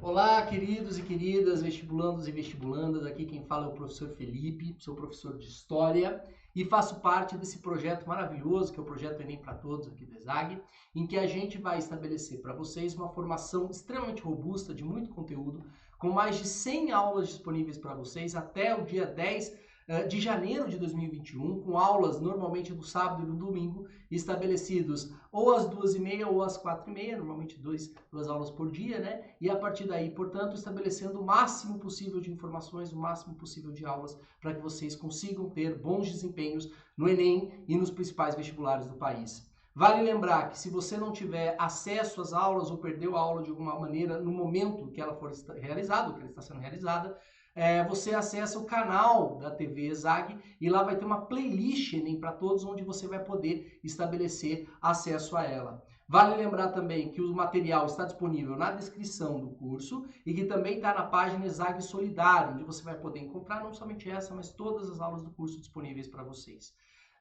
Olá, queridos e queridas, vestibulandos e vestibulandas, aqui quem fala é o professor Felipe, sou professor de História e faço parte desse projeto maravilhoso, que é o projeto Enem para Todos aqui do ESAG, em que a gente vai estabelecer para vocês uma formação extremamente robusta, de muito conteúdo, com mais de 100 aulas disponíveis para vocês até o dia 10 de janeiro de 2021, com aulas normalmente no sábado e no domingo, estabelecidos ou às 2h30 ou às 4h30, normalmente duas aulas por dia, né? E a partir daí, portanto, estabelecendo o máximo possível de informações, o máximo possível de aulas, para que vocês consigam ter bons desempenhos no Enem e nos principais vestibulares do país. Vale lembrar que se você não tiver acesso às aulas ou perdeu a aula de alguma maneira no momento que ela for realizada, ou que ela está sendo realizada, você acessa o canal da TV ESAG e lá vai ter uma playlist Enem para Todos, onde você vai poder estabelecer acesso a ela. Vale lembrar também que o material está disponível na descrição do curso e que também está na página ESAG Solidário, onde você vai poder encontrar não somente essa, mas todas as aulas do curso disponíveis para vocês.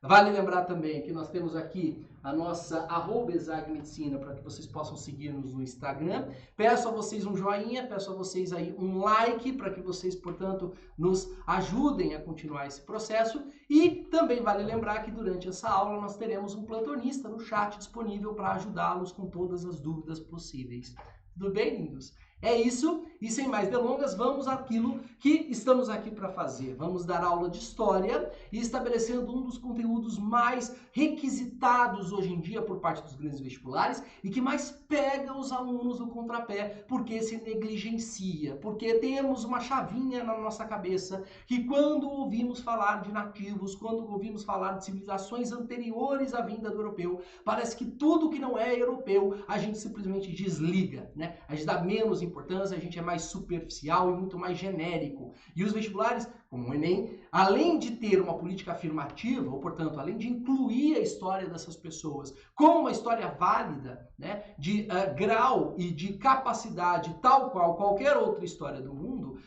Vale lembrar também que nós temos aqui a nossa @ESAGMedicina para que vocês possam seguir-nos no Instagram. Peço a vocês um joinha, peço a vocês aí um like para que vocês, portanto, nos ajudem a continuar esse processo. E também vale lembrar que durante essa aula nós teremos um plantonista no chat disponível para ajudá-los com todas as dúvidas possíveis. Tudo bem, lindos? É isso, e sem mais delongas, vamos àquilo que estamos aqui para fazer. Vamos dar aula de História e estabelecendo um dos conteúdos mais requisitados hoje em dia por parte dos grandes vestibulares e que mais pega os alunos no contrapé, porque se negligencia, porque temos uma chavinha na nossa cabeça que quando ouvimos falar de nativos, quando ouvimos falar de civilizações anteriores à vinda do europeu, parece que tudo que não é europeu a gente simplesmente desliga, né? A gente dá menos importância, a gente é mais superficial e muito mais genérico. E os vestibulares, como o Enem, além de ter uma política afirmativa, ou portanto, além de incluir a história dessas pessoas como uma história válida, né, de grau e de capacidade tal qual qualquer outra história do mundo,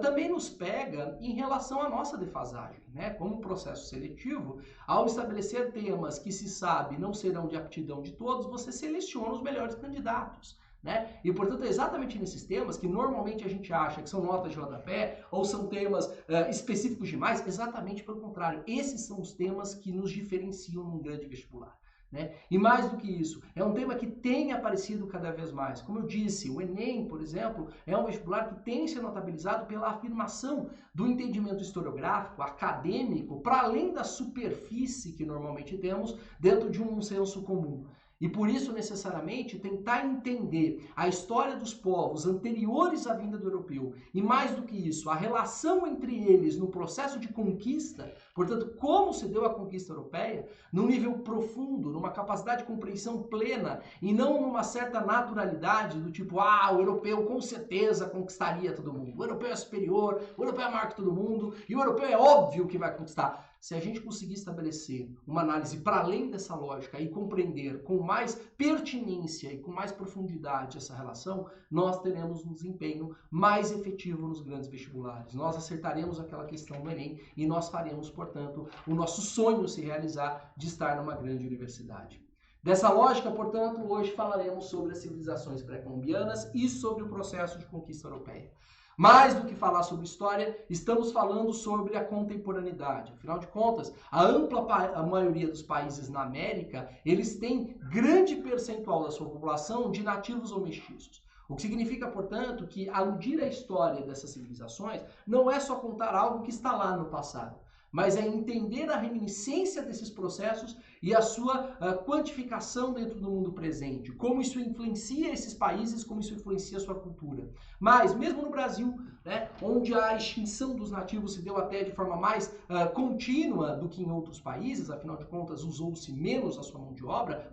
também nos pega em relação à nossa defasagem, né, como processo seletivo. Ao estabelecer temas que se sabe não serão de aptidão de todos, você seleciona os melhores candidatos. Né? E, portanto, é exatamente nesses temas que normalmente a gente acha que são notas de rodapé ou são temas específicos demais, exatamente pelo contrário. Esses são os temas que nos diferenciam num grande vestibular. Né? E mais do que isso, é um tema que tem aparecido cada vez mais. Como eu disse, o Enem, por exemplo, é um vestibular que tem se notabilizado pela afirmação do entendimento historiográfico, acadêmico, para além da superfície que normalmente temos dentro de um senso comum. E por isso, necessariamente, tentar entender a história dos povos anteriores à vinda do europeu e, mais do que isso, a relação entre eles no processo de conquista, portanto, como se deu a conquista europeia, num nível profundo, numa capacidade de compreensão plena e não numa certa naturalidade do tipo, o europeu com certeza conquistaria todo mundo, o europeu é superior, o europeu é maior que todo mundo e o europeu é óbvio que vai conquistar. Se a gente conseguir estabelecer uma análise para além dessa lógica e compreender com mais pertinência e com mais profundidade essa relação, nós teremos um desempenho mais efetivo nos grandes vestibulares. Nós acertaremos aquela questão do Enem e nós faremos, portanto, o nosso sonho se realizar de estar numa grande universidade. Dessa lógica, portanto, hoje falaremos sobre as civilizações pré-colombianas e sobre o processo de conquista europeia. Mais do que falar sobre história, estamos falando sobre a contemporaneidade. Afinal de contas, a maioria dos países na América, eles têm grande percentual da sua população de nativos ou mestiços. O que significa, portanto, que aludir à história dessas civilizações não é só contar algo que está lá no passado, mas é entender a reminiscência desses processos e a sua quantificação dentro do mundo presente, como isso influencia esses países, como isso influencia a sua cultura. Mas, mesmo no Brasil, né, onde a extinção dos nativos se deu até de forma mais contínua do que em outros países, afinal de contas, usou-se menos a sua mão de obra,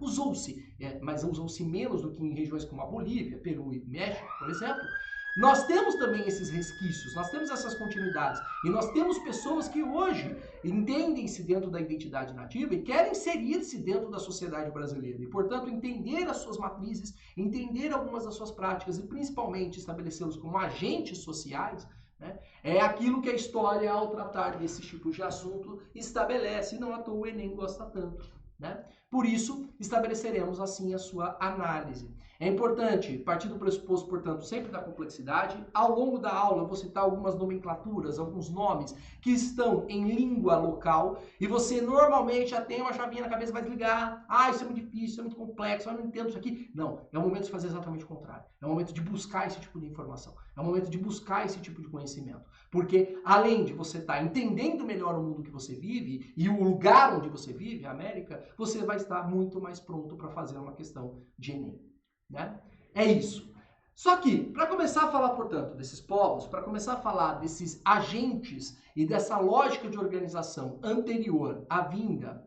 mas usou-se menos do que em regiões como a Bolívia, Peru e México, por exemplo. Nós temos também esses resquícios, nós temos essas continuidades e nós temos pessoas que hoje entendem-se dentro da identidade nativa e querem inserir-se dentro da sociedade brasileira e, portanto, entender as suas matrizes, entender algumas das suas práticas e, principalmente, estabelecê-los como agentes sociais, né? É aquilo que a história, ao tratar desses tipos de assunto, estabelece, e não à toa o Enem gosta tanto. Né? Por isso, estabeleceremos assim a sua análise. É importante partir do pressuposto, portanto, sempre da complexidade. Ao longo da aula, eu vou citar algumas nomenclaturas, alguns nomes que estão em língua local e você normalmente já tem uma chavinha na cabeça, vai desligar. Ah, isso é muito difícil, isso é muito complexo, eu não entendo isso aqui. Não, é o momento de fazer exatamente o contrário. É o momento de buscar esse tipo de informação. É o momento de buscar esse tipo de conhecimento. Porque, além de você estar entendendo melhor o mundo que você vive e o lugar onde você vive, a América, você vai estar muito mais pronto para fazer uma questão de Enem. Né? É isso. Só que, para começar a falar, portanto, desses povos, para começar a falar desses agentes e dessa lógica de organização anterior à vinda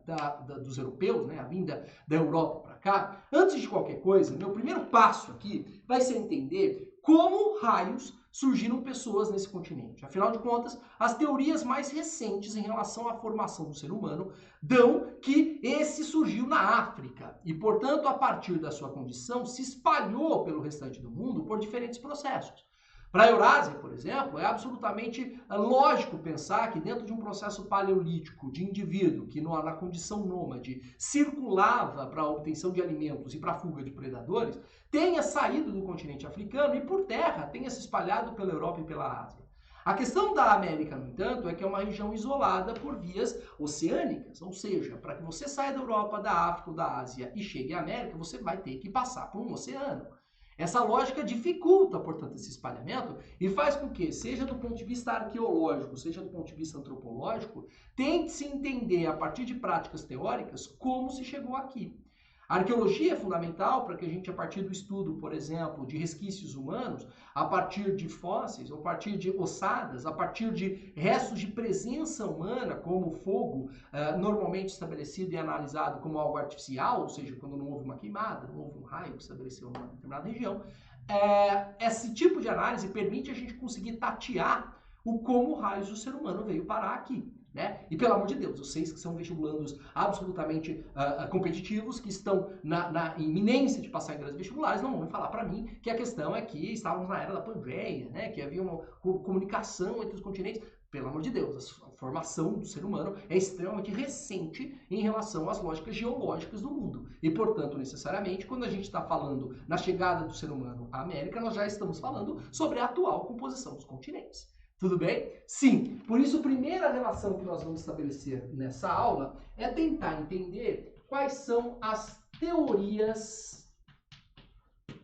dos europeus, né, a vinda da Europa para cá, antes de qualquer coisa, meu primeiro passo aqui vai ser entender como raios surgiram pessoas nesse continente. Afinal de contas, as teorias mais recentes em relação à formação do ser humano dão que esse surgiu na África e, portanto, a partir da sua condição, se espalhou pelo restante do mundo por diferentes processos. Para a Eurásia, por exemplo, é absolutamente lógico pensar que dentro de um processo paleolítico de indivíduo que na condição nômade circulava para a obtenção de alimentos e para a fuga de predadores, tenha saído do continente africano e por terra tenha se espalhado pela Europa e pela Ásia. A questão da América, no entanto, é que é uma região isolada por vias oceânicas, ou seja, para que você saia da Europa, da África ou da Ásia e chegue à América, você vai ter que passar por um oceano. Essa lógica dificulta, portanto, esse espalhamento e faz com que, seja do ponto de vista arqueológico, seja do ponto de vista antropológico, tente-se entender, a partir de práticas teóricas, como se chegou aqui. A arqueologia é fundamental para que a gente, a partir do estudo, por exemplo, de resquícios humanos, a partir de fósseis, a partir de ossadas, a partir de restos de presença humana, como o fogo, normalmente estabelecido e analisado como algo artificial, ou seja, quando não houve uma queimada, não houve um raio que estabeleceu uma determinada região, esse tipo de análise permite a gente conseguir tatear o como raios o ser humano veio parar aqui. Né? E pelo amor de Deus, vocês que são vestibulandos absolutamente competitivos, que estão na iminência de passar em grandes vestibulares, não vão falar para mim que a questão é que estávamos na era da Pangeia, né? Que havia uma comunicação entre os continentes. Pelo amor de Deus, a formação do ser humano é extremamente recente em relação às lógicas geológicas do mundo. E, portanto, necessariamente, quando a gente está falando na chegada do ser humano à América, nós já estamos falando sobre a atual composição dos continentes. Tudo bem? Sim. Por isso, a primeira relação que nós vamos estabelecer nessa aula é tentar entender quais são as teorias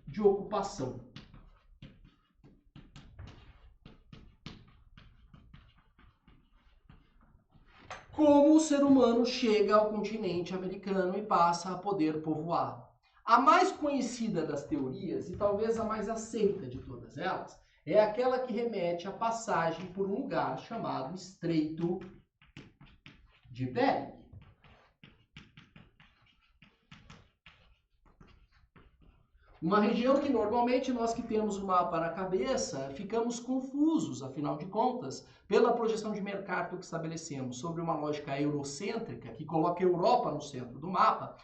de ocupação. Como o ser humano chega ao continente americano e passa a poder povoar. A mais conhecida das teorias, e talvez a mais aceita de todas elas, é aquela que remete à passagem por um lugar chamado Estreito de Bering. Uma região que normalmente nós que temos o mapa na cabeça ficamos confusos, afinal de contas, pela projeção de mercado que estabelecemos sobre uma lógica eurocêntrica que coloca a Europa no centro do mapa.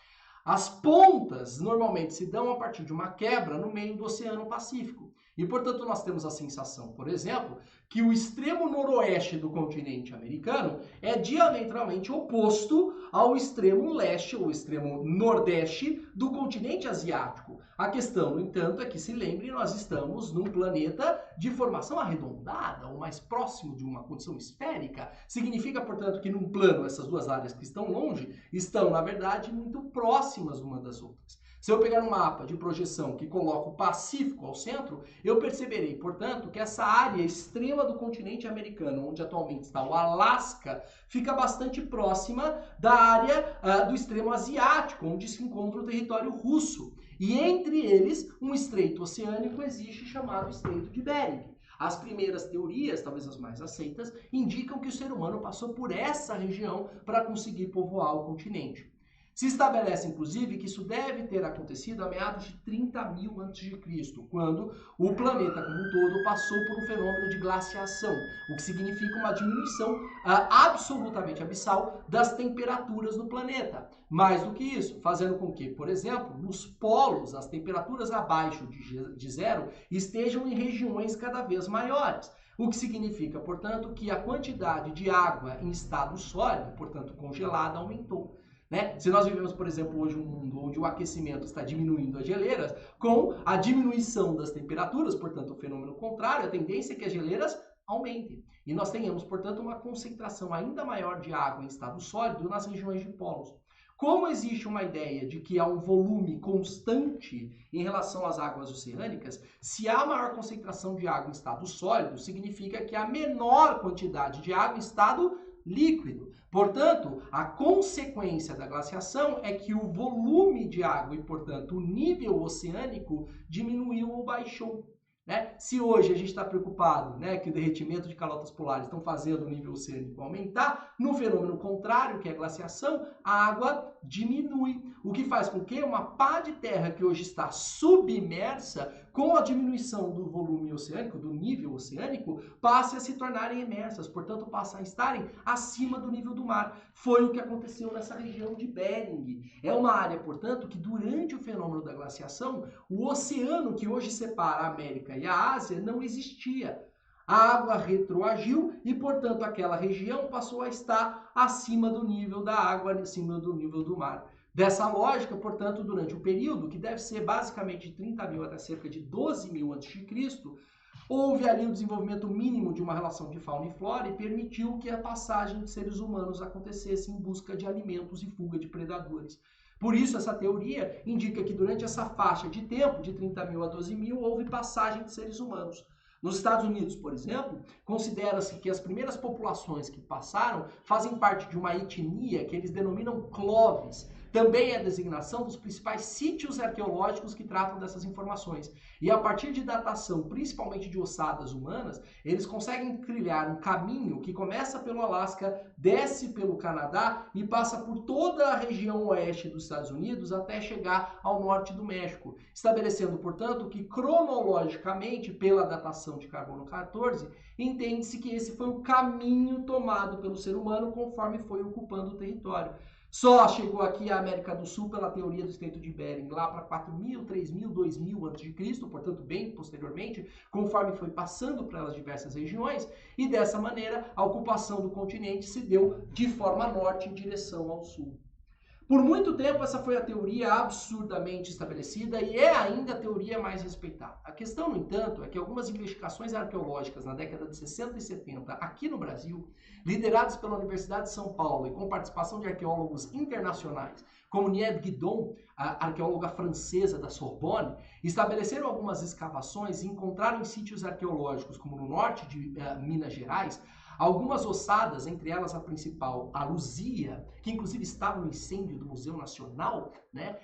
As pontas normalmente se dão a partir de uma quebra no meio do Oceano Pacífico. E, portanto, nós temos a sensação, por exemplo, que o extremo noroeste do continente americano é diametralmente oposto ao extremo leste ou extremo nordeste do continente asiático. A questão, no entanto, é que, se lembre, nós estamos num planeta de formação arredondada, ou mais próximo de uma condição esférica. Significa, portanto, que num plano, essas duas áreas que estão longe, estão, na verdade, muito próximas uma das outras. Se eu pegar um mapa de projeção que coloca o Pacífico ao centro, eu perceberei, portanto, que essa área extrema do continente americano, onde atualmente está o Alasca, fica bastante próxima da área do extremo asiático, onde se encontra o território russo. E entre eles, um estreito oceânico existe chamado Estreito de Bering. As primeiras teorias, talvez as mais aceitas, indicam que o ser humano passou por essa região para conseguir povoar o continente. Se estabelece, inclusive, que isso deve ter acontecido a meados de 30.000 a.C., quando o planeta como um todo passou por um fenômeno de glaciação, o que significa uma diminuição absolutamente abissal das temperaturas no planeta. Mais do que isso, fazendo com que, por exemplo, nos polos, as temperaturas abaixo de zero estejam em regiões cada vez maiores. O que significa, portanto, que a quantidade de água em estado sólido, portanto congelada, aumentou. né? Se nós vivemos, por exemplo, hoje um mundo onde o aquecimento está diminuindo as geleiras, com a diminuição das temperaturas, portanto, o fenômeno contrário, a tendência é que as geleiras aumentem. E nós tenhamos, portanto, uma concentração ainda maior de água em estado sólido nas regiões de polos. Como existe uma ideia de que há um volume constante em relação às águas oceânicas, se há maior concentração de água em estado sólido, significa que há menor quantidade de água em estado líquido. Portanto, a consequência da glaciação é que o volume de água e, portanto, o nível oceânico diminuiu ou baixou. Né? Se hoje a gente está preocupado, né, que o derretimento de calotas polares estão fazendo o nível oceânico aumentar, no fenômeno contrário, que é a glaciação, a água diminui, o que faz com que uma pá de terra que hoje está submersa, com a diminuição do volume oceânico, do nível oceânico, passe a se tornarem imersas, portanto, passam a estarem acima do nível do mar. Foi o que aconteceu nessa região de Bering. É uma área, portanto, que durante o fenômeno da glaciação, o oceano que hoje separa a América e a Ásia não existia. A água retroagiu e, portanto, aquela região passou a estar acima do nível da água, acima do nível do mar. Dessa lógica, portanto, durante o período, que deve ser basicamente de 30 mil até cerca de 12 mil a.C., houve ali o desenvolvimento mínimo de uma relação de fauna e flora e permitiu que a passagem de seres humanos acontecesse em busca de alimentos e fuga de predadores. Por isso, essa teoria indica que durante essa faixa de tempo, de 30 mil a 12 mil, houve passagem de seres humanos. Nos Estados Unidos, por exemplo, considera-se que as primeiras populações que passaram fazem parte de uma etnia que eles denominam cloves. Também é a designação dos principais sítios arqueológicos que tratam dessas informações. E a partir de datação, principalmente de ossadas humanas, eles conseguem trilhar um caminho que começa pelo Alasca, desce pelo Canadá e passa por toda a região oeste dos Estados Unidos até chegar ao norte do México, estabelecendo, portanto, que cronologicamente, pela datação de carbono 14, entende-se que esse foi o caminho tomado pelo ser humano conforme foi ocupando o território. Só chegou aqui a América do Sul pela teoria do Estreito de Bering lá para 4.000, 3.000, 2.000 a.C., portanto bem posteriormente, conforme foi passando pelas diversas regiões, e dessa maneira a ocupação do continente se deu de forma norte em direção ao sul. Por muito tempo essa foi a teoria absurdamente estabelecida e é ainda a teoria mais respeitada. A questão, no entanto, é que algumas investigações arqueológicas na década de 60 e 70 aqui no Brasil, lideradas pela Universidade de São Paulo e com participação de arqueólogos internacionais, como Nied Guidon, a arqueóloga francesa da Sorbonne, estabeleceram algumas escavações e encontraram em sítios arqueológicos, como no norte de Minas Gerais, algumas ossadas, entre elas a principal, a Luzia, que inclusive estava no incêndio do Museu Nacional, né,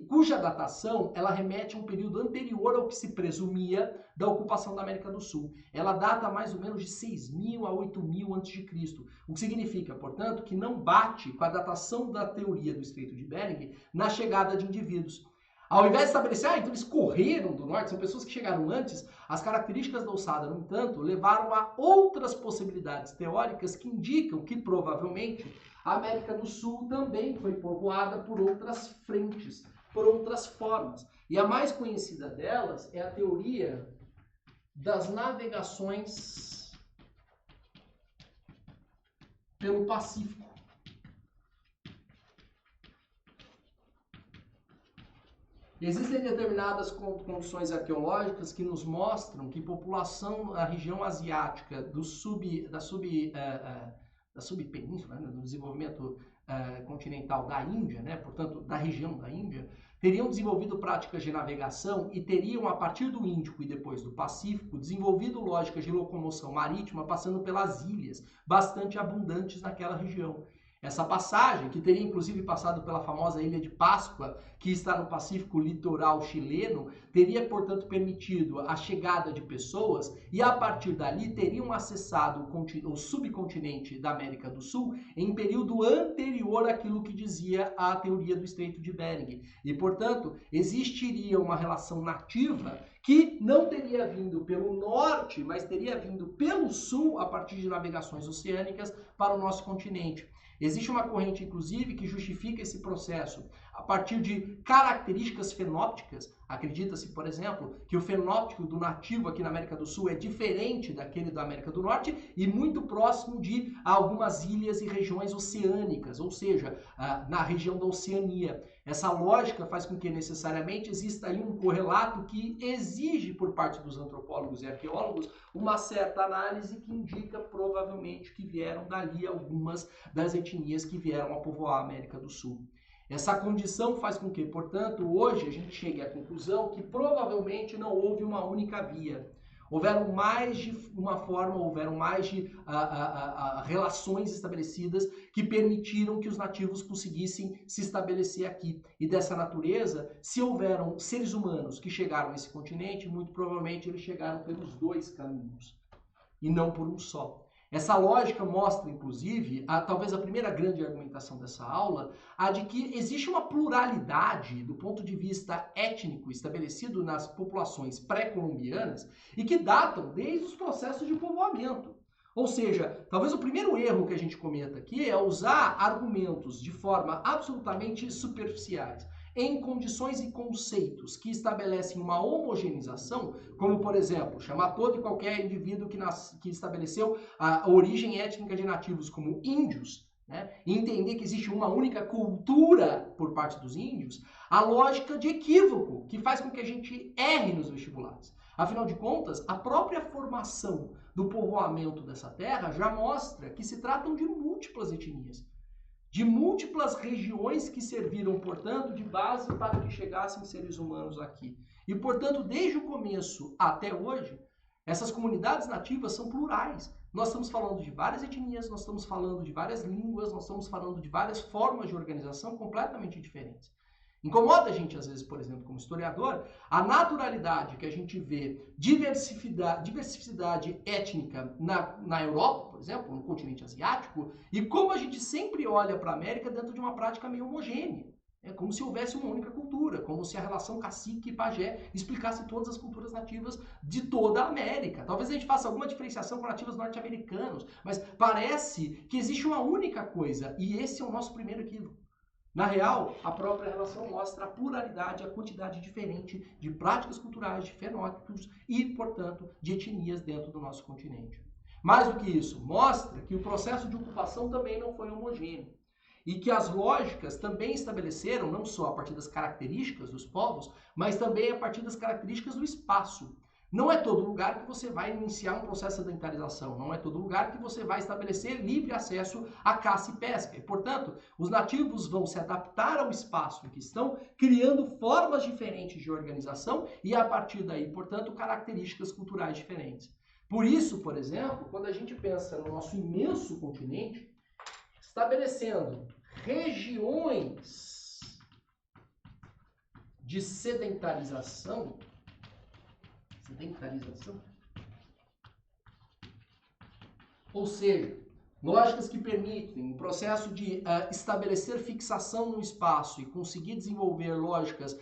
cuja datação ela remete a um período anterior ao que se presumia da ocupação da América do Sul. Ela data mais ou menos de 6.000 a 8.000 a.C., o que significa, portanto, que não bate com a datação da teoria do Estreito de Bering na chegada de indivíduos. Ao invés de estabelecer, então eles correram do norte, são pessoas que chegaram antes, as características da ossada, no entanto, levaram a outras possibilidades teóricas que indicam que, provavelmente, a América do Sul também foi povoada por outras frentes, por outras formas. E a mais conhecida delas é a teoria das navegações pelo Pacífico. Existem determinadas condições arqueológicas que nos mostram que população da região asiática da subpenínsula, né, do desenvolvimento continental da Índia, né, portanto, da região da Índia, teriam desenvolvido práticas de navegação e teriam, a partir do Índico e depois do Pacífico, desenvolvido lógicas de locomoção marítima passando pelas ilhas, bastante abundantes naquela região. Essa passagem, que teria inclusive passado pela famosa Ilha de Páscoa, que está no Pacífico litoral chileno, teria, portanto, permitido a chegada de pessoas e, a partir dali, teriam acessado o subcontinente da América do Sul em período anterior àquilo que dizia a teoria do Estreito de Bering. E, portanto, existiria uma relação nativa que não teria vindo pelo norte, mas teria vindo pelo sul a partir de navegações oceânicas para o nosso continente. Existe uma corrente, inclusive, que justifica esse processo a partir de características fenópticas. Acredita-se, por exemplo, que o fenótipo do nativo aqui na América do Sul é diferente daquele da América do Norte e muito próximo de algumas ilhas e regiões oceânicas, ou seja, na região da Oceania. Essa lógica faz com que necessariamente exista aí um correlato que exige por parte dos antropólogos e arqueólogos uma certa análise que indica provavelmente que vieram dali algumas das etnias que vieram a povoar a América do Sul. Essa condição faz com que, portanto, hoje a gente chegue à conclusão que provavelmente não houve uma única via. Houveram mais de uma forma, houveram mais de relações estabelecidas que permitiram que os nativos conseguissem se estabelecer aqui. E dessa natureza, se houveram seres humanos que chegaram a esse continente, muito provavelmente eles chegaram pelos dois caminhos, e não por um só. Essa lógica mostra, inclusive, talvez a primeira grande argumentação dessa aula, a de que existe uma pluralidade do ponto de vista étnico estabelecido nas populações pré-colombianas e que datam desde os processos de povoamento. Ou seja, talvez o primeiro erro que a gente cometa aqui é usar argumentos de forma absolutamente superficiais, em condições e conceitos que estabelecem uma homogeneização, como, por exemplo, chamar todo e qualquer indivíduo que estabeleceu a origem étnica de nativos como índios, né, e entender que existe uma única cultura por parte dos índios, a lógica de equívoco que faz com que a gente erre nos vestibulares. Afinal de contas, a própria formação do povoamento dessa terra já mostra que se tratam de múltiplas etnias, de múltiplas regiões que serviram, portanto, de base para que chegassem seres humanos aqui. E, portanto, desde o começo até hoje, essas comunidades nativas são plurais. Nós estamos falando de várias etnias, nós estamos falando de várias línguas, nós estamos falando de várias formas de organização completamente diferentes. Incomoda a gente, às vezes, por exemplo, como historiador, a naturalidade que a gente vê diversidade étnica na Europa, por exemplo, no continente asiático, e como a gente sempre olha para a América dentro de uma prática meio homogênea. É como se houvesse uma única cultura, como se a relação cacique e pajé explicasse todas as culturas nativas de toda a América. Talvez a gente faça alguma diferenciação com nativos norte-americanos, mas parece que existe uma única coisa, e esse é o nosso primeiro equívoco. Na real, a própria relação mostra a pluralidade, a quantidade diferente de práticas culturais, de fenótipos e, portanto, de etnias dentro do nosso continente. Mais do que isso, mostra que o processo de ocupação também não foi homogêneo e que as lógicas também estabeleceram, não só a partir das características dos povos, mas também a partir das características do espaço. Não é todo lugar que você vai iniciar um processo de sedentarização, não é todo lugar que você vai estabelecer livre acesso à caça e pesca. E, portanto, os nativos vão se adaptar ao espaço em que estão, criando formas diferentes de organização e, a partir daí, portanto, características culturais diferentes. Por isso, por exemplo, quando a gente pensa no nosso imenso continente, estabelecendo regiões de sedentarização, ou seja, lógicas que permitem o processo de estabelecer fixação no espaço e conseguir desenvolver lógicas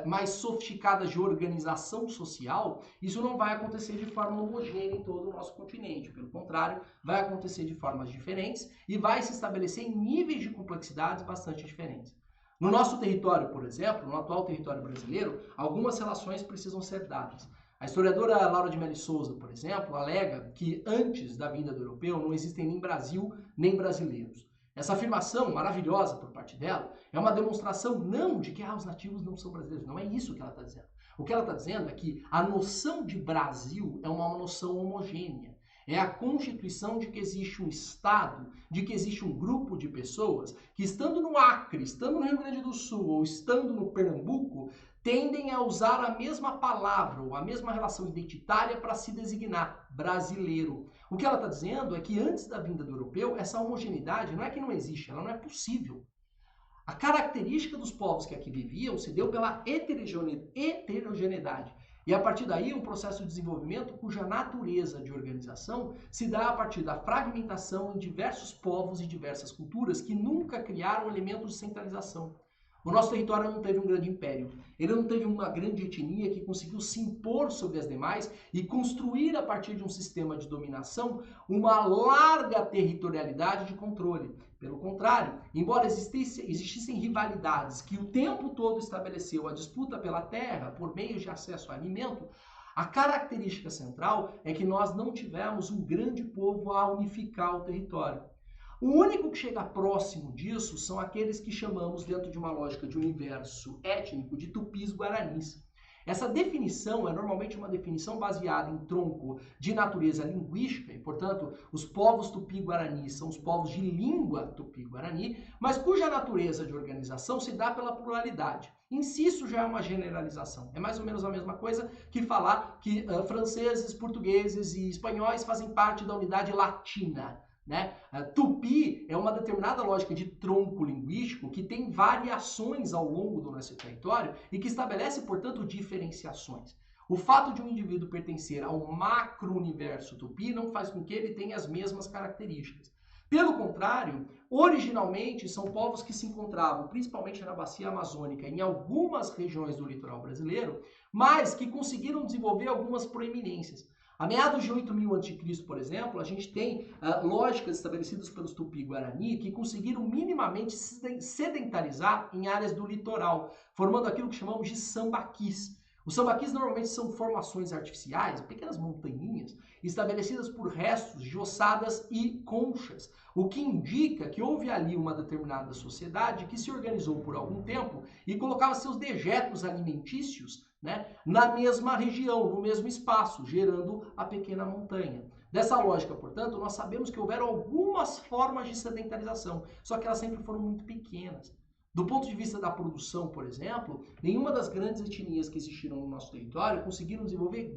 mais sofisticadas de organização social, isso não vai acontecer de forma homogênea em todo o nosso continente. Pelo contrário, vai acontecer de formas diferentes e vai se estabelecer em níveis de complexidades bastante diferentes. No nosso território, por exemplo, no atual território brasileiro, algumas relações precisam ser dadas. A historiadora Laura de Melo Souza, por exemplo, alega que antes da vinda do europeu não existem nem Brasil nem brasileiros. Essa afirmação maravilhosa por parte dela é uma demonstração não de que os nativos não são brasileiros, não é isso que ela está dizendo. O que ela está dizendo é que a noção de Brasil é uma noção homogênea. É a constituição de que existe um Estado, de que existe um grupo de pessoas que, estando no Acre, estando no Rio Grande do Sul ou estando no Pernambuco, tendem a usar a mesma palavra ou a mesma relação identitária para se designar brasileiro. O que ela está dizendo é que antes da vinda do europeu, essa homogeneidade não é que não existe, ela não é possível. A característica dos povos que aqui viviam se deu pela heterogeneidade. E a partir daí, um processo de desenvolvimento cuja natureza de organização se dá a partir da fragmentação em diversos povos e diversas culturas que nunca criaram elementos de centralização. O nosso território não teve um grande império, ele não teve uma grande etnia que conseguiu se impor sobre as demais e construir a partir de um sistema de dominação uma larga territorialidade de controle. Pelo contrário, embora existissem rivalidades que o tempo todo estabeleceu a disputa pela terra por meio de acesso a alimento, a característica central é que nós não tivemos um grande povo a unificar o território. O único que chega próximo disso são aqueles que chamamos, dentro de uma lógica de universo étnico, de tupis-guaranis. Essa definição é normalmente uma definição baseada em tronco de natureza linguística, e, portanto, os povos tupi-guarani são os povos de língua tupi-guarani, mas cuja natureza de organização se dá pela pluralidade. Em si, isso já é uma generalização. É mais ou menos a mesma coisa que falar que franceses, portugueses e espanhóis fazem parte da unidade latina. Né? Tupi é uma determinada lógica de tronco linguístico que tem variações ao longo do nosso território e que estabelece, portanto, diferenciações. O fato de um indivíduo pertencer ao macro-universo tupi não faz com que ele tenha as mesmas características. Pelo contrário, originalmente são povos que se encontravam principalmente na bacia amazônica, em algumas regiões do litoral brasileiro, mas que conseguiram desenvolver algumas proeminências. A meados de 8.000 a.C., por exemplo, a gente tem lógicas estabelecidas pelos Tupi-Guarani que conseguiram minimamente se sedentarizar em áreas do litoral, formando aquilo que chamamos de sambaquis. Os sambaquis normalmente são formações artificiais, pequenas montanhinhas, estabelecidas por restos de ossadas e conchas, o que indica que houve ali uma determinada sociedade que se organizou por algum tempo e colocava seus dejetos alimentícios, né, na mesma região, no mesmo espaço, gerando a pequena montanha. Dessa lógica, portanto, nós sabemos que houveram algumas formas de sedentarização, só que elas sempre foram muito pequenas. Do ponto de vista da produção, por exemplo, nenhuma das grandes etnias que existiram no nosso território conseguiram desenvolver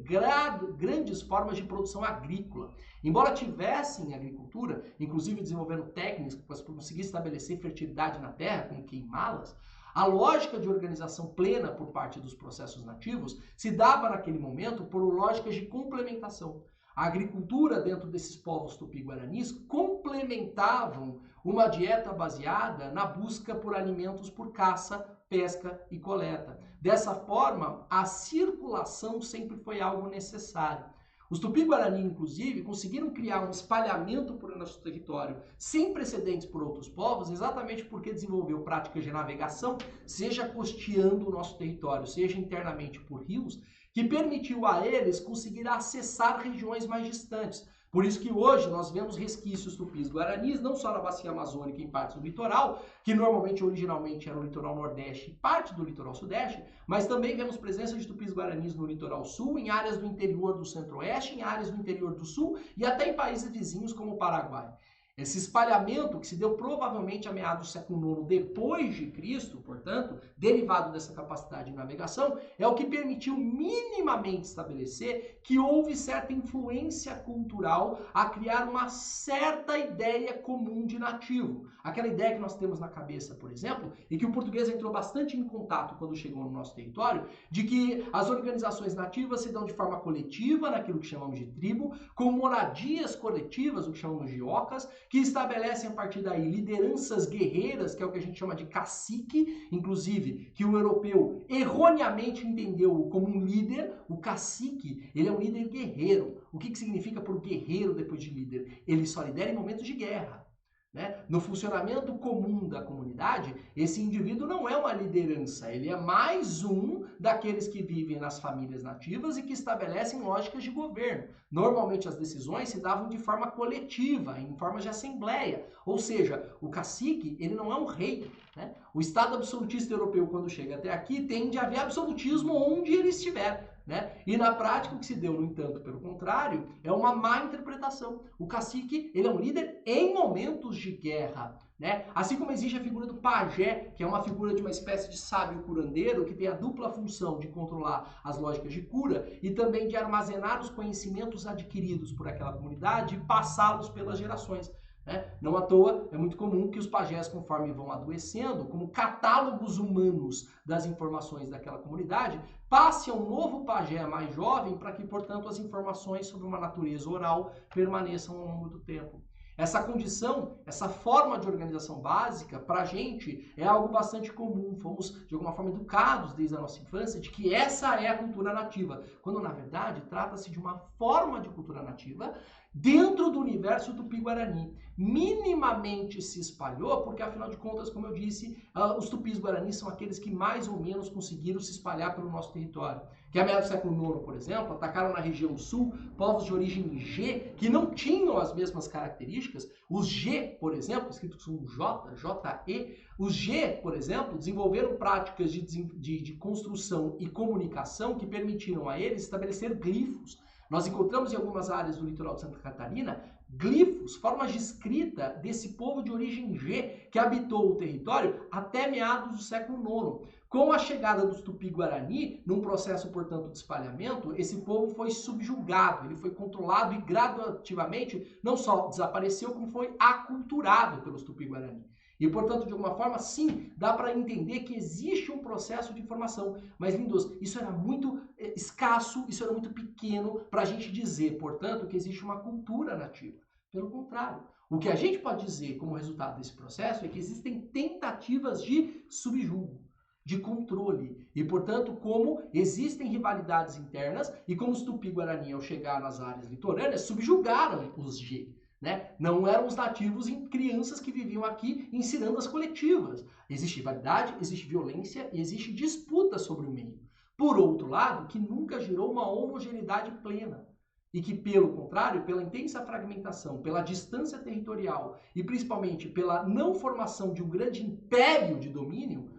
grandes formas de produção agrícola. Embora tivessem agricultura, inclusive desenvolvendo técnicas para conseguir estabelecer fertilidade na terra, como queimá-las, a lógica de organização plena por parte dos processos nativos se dava naquele momento por lógicas de complementação. A agricultura dentro desses povos tupi-guaranis complementavam uma dieta baseada na busca por alimentos por caça, pesca e coleta. Dessa forma, a circulação sempre foi algo necessário. Os Tupi-Guarani, inclusive, conseguiram criar um espalhamento por nosso território sem precedentes por outros povos, exatamente porque desenvolveu práticas de navegação, seja costeando o nosso território, seja internamente por rios, que permitiu a eles conseguir acessar regiões mais distantes. Por isso que hoje nós vemos resquícios tupis-guaranis, não só na bacia amazônica, em partes do litoral, que normalmente, originalmente, era o litoral nordeste e parte do litoral sudeste, mas também vemos presença de tupis-guaranis no litoral sul, em áreas do interior do centro-oeste, em áreas do interior do sul e até em países vizinhos como o Paraguai. Esse espalhamento, que se deu provavelmente a meados do século IX depois de Cristo, portanto, derivado dessa capacidade de navegação, é o que permitiu minimamente estabelecer que houve certa influência cultural a criar uma certa ideia comum de nativo. Aquela ideia que nós temos na cabeça, por exemplo, e que o português entrou bastante em contato quando chegou no nosso território, de que as organizações nativas se dão de forma coletiva, naquilo que chamamos de tribo, com moradias coletivas, o que chamamos de ocas, que estabelecem a partir daí lideranças guerreiras, que é o que a gente chama de cacique, inclusive, que o europeu erroneamente entendeu como um líder. O cacique, ele é um líder guerreiro. O que significa por guerreiro depois de líder? Ele só lidera em momentos de guerra. Né? No funcionamento comum da comunidade, esse indivíduo não é uma liderança, ele é mais um daqueles que vivem nas famílias nativas e que estabelecem lógicas de governo. Normalmente as decisões se davam de forma coletiva, em forma de assembleia, ou seja, o cacique ele não é um rei. Né? O Estado absolutista europeu, quando chega até aqui, tende a haver absolutismo onde ele estiver. Né? E na prática o que se deu, no entanto, pelo contrário, é uma má interpretação. O cacique ele é um líder em momentos de guerra. Né? Assim como existe a figura do pajé, que é uma figura de uma espécie de sábio curandeiro que tem a dupla função de controlar as lógicas de cura e também de armazenar os conhecimentos adquiridos por aquela comunidade e passá-los pelas gerações. Né? Não à toa, é muito comum que os pajés, conforme vão adoecendo, como catálogos humanos das informações daquela comunidade, passe a um novo pajé mais jovem para que, portanto, as informações sobre uma natureza oral permaneçam ao longo do tempo. Essa condição, essa forma de organização básica, para a gente, é algo bastante comum. Fomos, de alguma forma, educados desde a nossa infância de que essa é a cultura nativa, quando, na verdade, trata-se de uma forma de cultura nativa dentro do universo tupi-guarani. Minimamente se espalhou, porque afinal de contas, como eu disse, os tupis-guaranis são aqueles que mais ou menos conseguiram se espalhar pelo nosso território. Que a meados do século IX, por exemplo, atacaram na região sul povos de origem G, que não tinham as mesmas características. Os G, por exemplo, escritos com J, J-E, os G, por exemplo, desenvolveram práticas de construção e comunicação que permitiram a eles estabelecer glifos. Nós encontramos em algumas áreas do litoral de Santa Catarina glifos, formas de escrita desse povo de origem G que habitou o território até meados do século IX. Com a chegada dos Tupi-Guarani, num processo, portanto, de espalhamento, esse povo foi subjugado, ele foi controlado e gradativamente não só desapareceu, como foi aculturado pelos Tupi-Guarani. E, portanto, de alguma forma, sim, dá para entender que existe um processo de formação. Mas, lindos, isso era muito escasso, isso era muito pequeno para a gente dizer, portanto, que existe uma cultura nativa. Pelo contrário, o que a gente pode dizer como resultado desse processo é que existem tentativas de subjugo, de controle. E, portanto, como existem rivalidades internas e como os Tupi-Guarani, ao chegar nas áreas litorâneas, subjugaram os G. Né? Não eram os nativos e crianças que viviam aqui ensinando as coletivas. Existe rivalidade, existe violência e existe disputa sobre o meio. Por outro lado, que nunca gerou uma homogeneidade plena. E que, pelo contrário, pela intensa fragmentação, pela distância territorial e principalmente pela não formação de um grande império de domínio,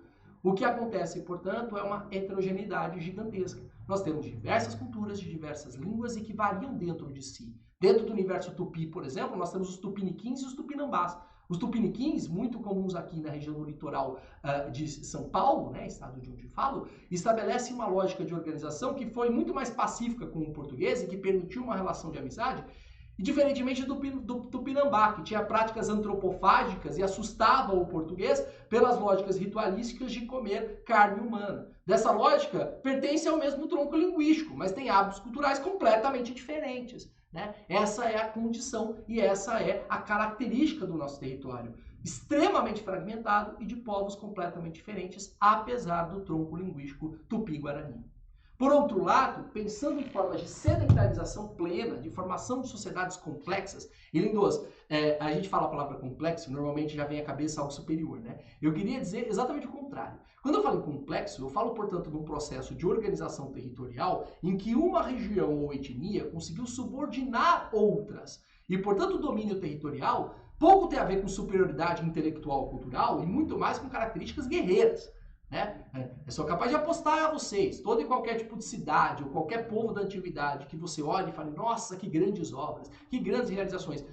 o que acontece, portanto, é uma heterogeneidade gigantesca. Nós temos diversas culturas de diversas línguas e que variam dentro de si. Dentro do universo tupi, por exemplo, nós temos os tupiniquins e os tupinambás. Os tupiniquins, muito comuns aqui na região do litoral de São Paulo, né, estado de onde falo, estabelecem uma lógica de organização que foi muito mais pacífica com o português e que permitiu uma relação de amizade, e diferentemente do Tupinambá, que tinha práticas antropofágicas e assustava o português pelas lógicas ritualísticas de comer carne humana. Dessa lógica, pertence ao mesmo tronco linguístico, mas tem hábitos culturais completamente diferentes. Né? Essa é a condição e essa é a característica do nosso território. Extremamente fragmentado e de povos completamente diferentes, apesar do tronco linguístico tupi-guarani. Por outro lado, pensando em formas de sedentarização plena, de formação de sociedades complexas, e Lindoso, a gente fala a palavra complexo, normalmente já vem à cabeça algo superior, né? Eu queria dizer exatamente o contrário. Quando eu falo em complexo, eu falo, portanto, de um processo de organização territorial em que uma região ou etnia conseguiu subordinar outras. E, portanto, o domínio territorial pouco tem a ver com superioridade intelectual ou cultural e muito mais com características guerreiras. Né? Eu sou capaz de apostar a vocês, todo e qualquer tipo de cidade ou qualquer povo da antiguidade que você olhe e fale, nossa, que grandes obras, que grandes realizações.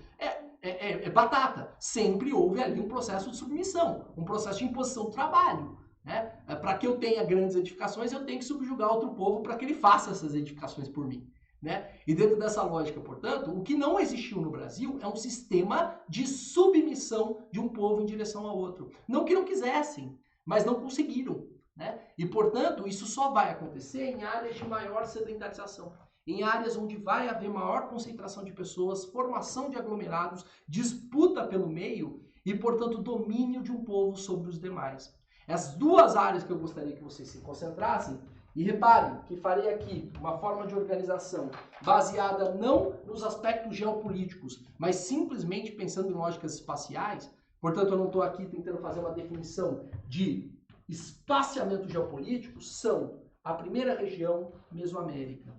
É batata. Sempre houve ali um processo de submissão, um processo de imposição do trabalho. Né? Para que eu tenha grandes edificações, eu tenho que subjugar outro povo para que ele faça essas edificações por mim. Né? E dentro dessa lógica, portanto, o que não existiu no Brasil é um sistema de submissão de um povo em direção ao outro. Não que não quisessem, mas não conseguiram. Né? E, portanto, isso só vai acontecer em áreas de maior sedentarização, em áreas onde vai haver maior concentração de pessoas, formação de aglomerados, disputa pelo meio e, portanto, domínio de um povo sobre os demais. As duas áreas que eu gostaria que vocês se concentrassem, e reparem que farei aqui uma forma de organização baseada não nos aspectos geopolíticos, mas simplesmente pensando em lógicas espaciais. Portanto, eu não estou aqui tentando fazer uma definição de espaciamento geopolítico, são a primeira região, Mesoamérica.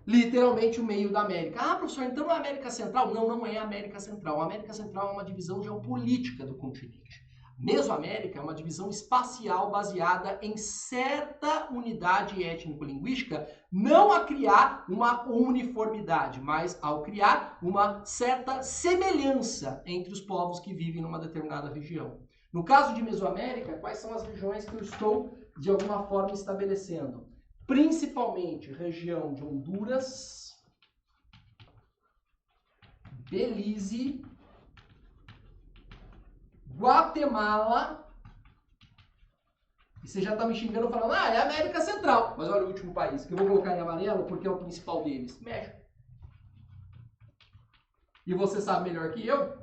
Literalmente o meio da América. Ah, professor, então não é América Central? Não, não é América Central. A América Central é uma divisão geopolítica do continente. Mesoamérica é uma divisão espacial baseada em certa unidade étnico-linguística, não a criar uma uniformidade, mas ao criar uma certa semelhança entre os povos que vivem numa determinada região. No caso de Mesoamérica, quais são as regiões que eu estou, de alguma forma, estabelecendo? Principalmente região de Honduras, Belize, Guatemala, e você já está me xingando falando, é América Central. Mas olha o último país, que eu vou colocar em amarelo porque é o principal deles, México. E você sabe melhor que eu,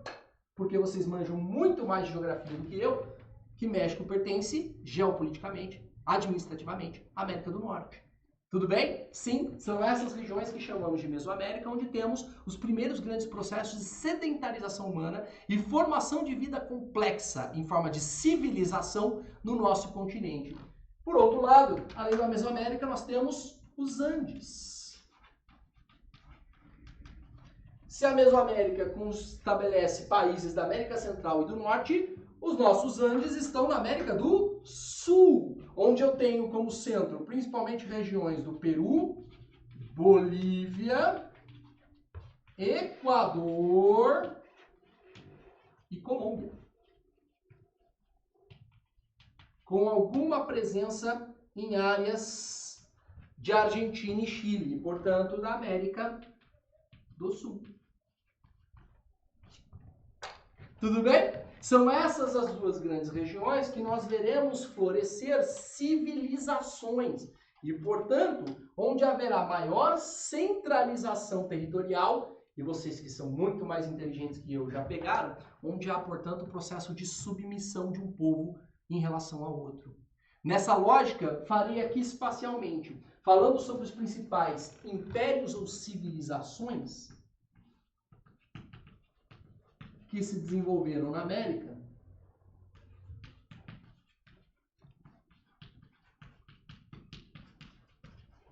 porque vocês manjam muito mais de geografia do que eu, que México pertence, geopoliticamente, administrativamente, América do Norte. Tudo bem? Sim, são essas regiões que chamamos de Mesoamérica, onde temos os primeiros grandes processos de sedentarização humana e formação de vida complexa em forma de civilização no nosso continente. Por outro lado, além da Mesoamérica, nós temos os Andes. Se a Mesoamérica estabelece países da América Central e do Norte, os nossos Andes estão na América do Sul, onde eu tenho como centro principalmente regiões do Peru, Bolívia, Equador e Colômbia, com alguma presença em áreas de Argentina e Chile, portanto, da América do Sul. Tudo bem? São essas as duas grandes regiões que nós veremos florescer civilizações e, portanto, onde haverá maior centralização territorial, e vocês que são muito mais inteligentes que eu já pegaram, onde há, portanto, o processo de submissão de um povo em relação ao outro. Nessa lógica, farei aqui espacialmente, falando sobre os principais impérios ou civilizações que se desenvolveram na América,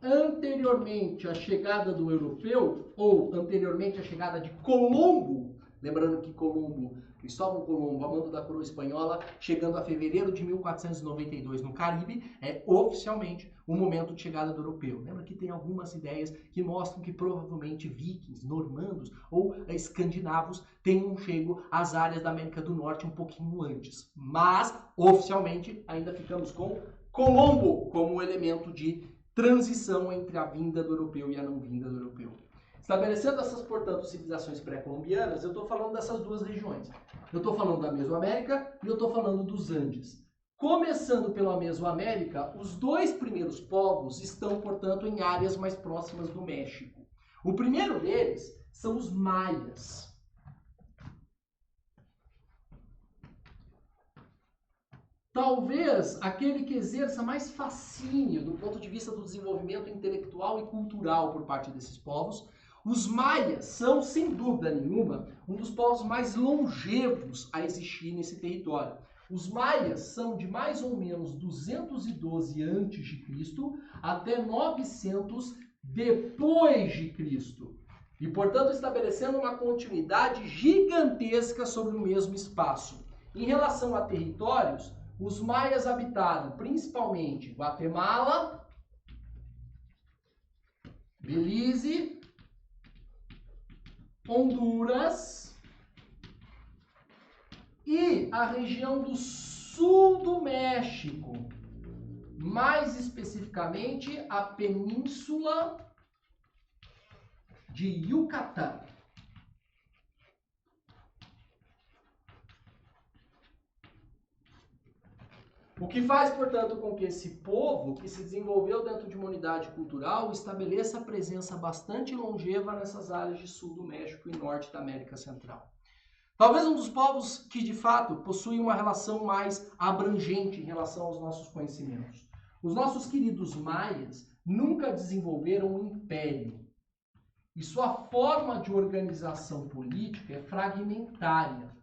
anteriormente à chegada do europeu, ou anteriormente à chegada de Colombo, lembrando que Cristóvão Colombo, amando da coroa espanhola, chegando a fevereiro de 1492 no Caribe, é oficialmente o momento de chegada do europeu. Lembra que tem algumas ideias que mostram que provavelmente vikings, normandos ou escandinavos tenham chego às áreas da América do Norte um pouquinho antes. Mas, oficialmente, ainda ficamos com Colombo como elemento de transição entre a vinda do europeu e a não vinda do europeu. Estabelecendo essas, portanto, civilizações pré-colombianas, eu estou falando dessas duas regiões. Eu estou falando da Mesoamérica e eu estou falando dos Andes. Começando pela Mesoamérica, os dois primeiros povos estão, portanto, em áreas mais próximas do México. O primeiro deles são os maias. Talvez aquele que exerça mais fascínio do ponto de vista do desenvolvimento intelectual e cultural por parte desses povos. Os maias são, sem dúvida nenhuma, um dos povos mais longevos a existir nesse território. Os maias são de mais ou menos 212 a.C. até 900 depois de Cristo. E, portanto, estabelecendo uma continuidade gigantesca sobre o mesmo espaço. Em relação a territórios, os maias habitaram principalmente Guatemala, Belize, Honduras e a região do sul do México, mais especificamente a península de Yucatán. O que faz, portanto, com que esse povo, que se desenvolveu dentro de uma unidade cultural, estabeleça presença bastante longeva nessas áreas de sul do México e norte da América Central. Talvez um dos povos que, de fato, possui uma relação mais abrangente em relação aos nossos conhecimentos. Os nossos queridos maias nunca desenvolveram um império. E sua forma de organização política é fragmentária.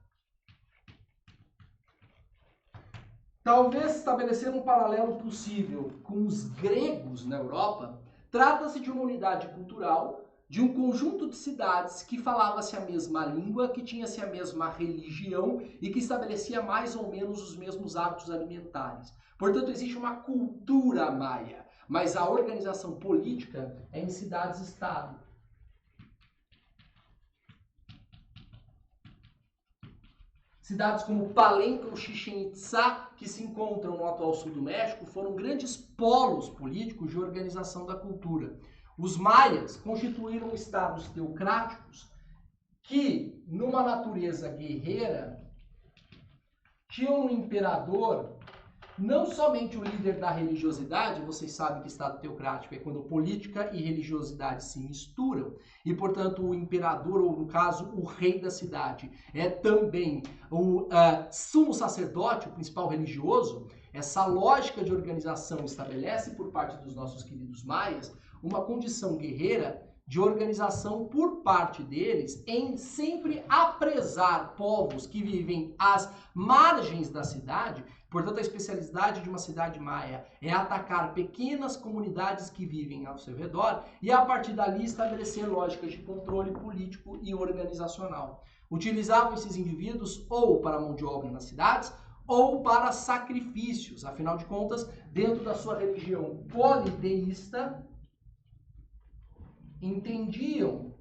Talvez estabelecer um paralelo possível com os gregos na Europa, trata-se de uma unidade cultural, de um conjunto de cidades que falava-se a mesma língua, que tinha-se a mesma religião e que estabelecia mais ou menos os mesmos hábitos alimentares. Portanto, existe uma cultura maia, mas a organização política é em cidades-estado. Cidades como Palenque ou Chichén Itzá, que se encontram no atual sul do México, foram grandes polos políticos de organização da cultura. Os maias constituíram estados teocráticos que, numa natureza guerreira, tinham um imperador, não somente o líder da religiosidade. Vocês sabem que estado teocrático é quando política e religiosidade se misturam, e, portanto, o imperador, ou no caso, o rei da cidade, é também o sumo sacerdote, o principal religioso, Essa lógica de organização estabelece por parte dos nossos queridos maias uma condição guerreira de organização por parte deles em sempre apresar povos que vivem às margens da cidade. Portanto, a especialidade de uma cidade maia é atacar pequenas comunidades que vivem ao seu redor e, a partir dali, estabelecer lógicas de controle político e organizacional. Utilizavam esses indivíduos ou para mão de obra nas cidades ou para sacrifícios. Afinal de contas, dentro da sua religião politeísta, entendiam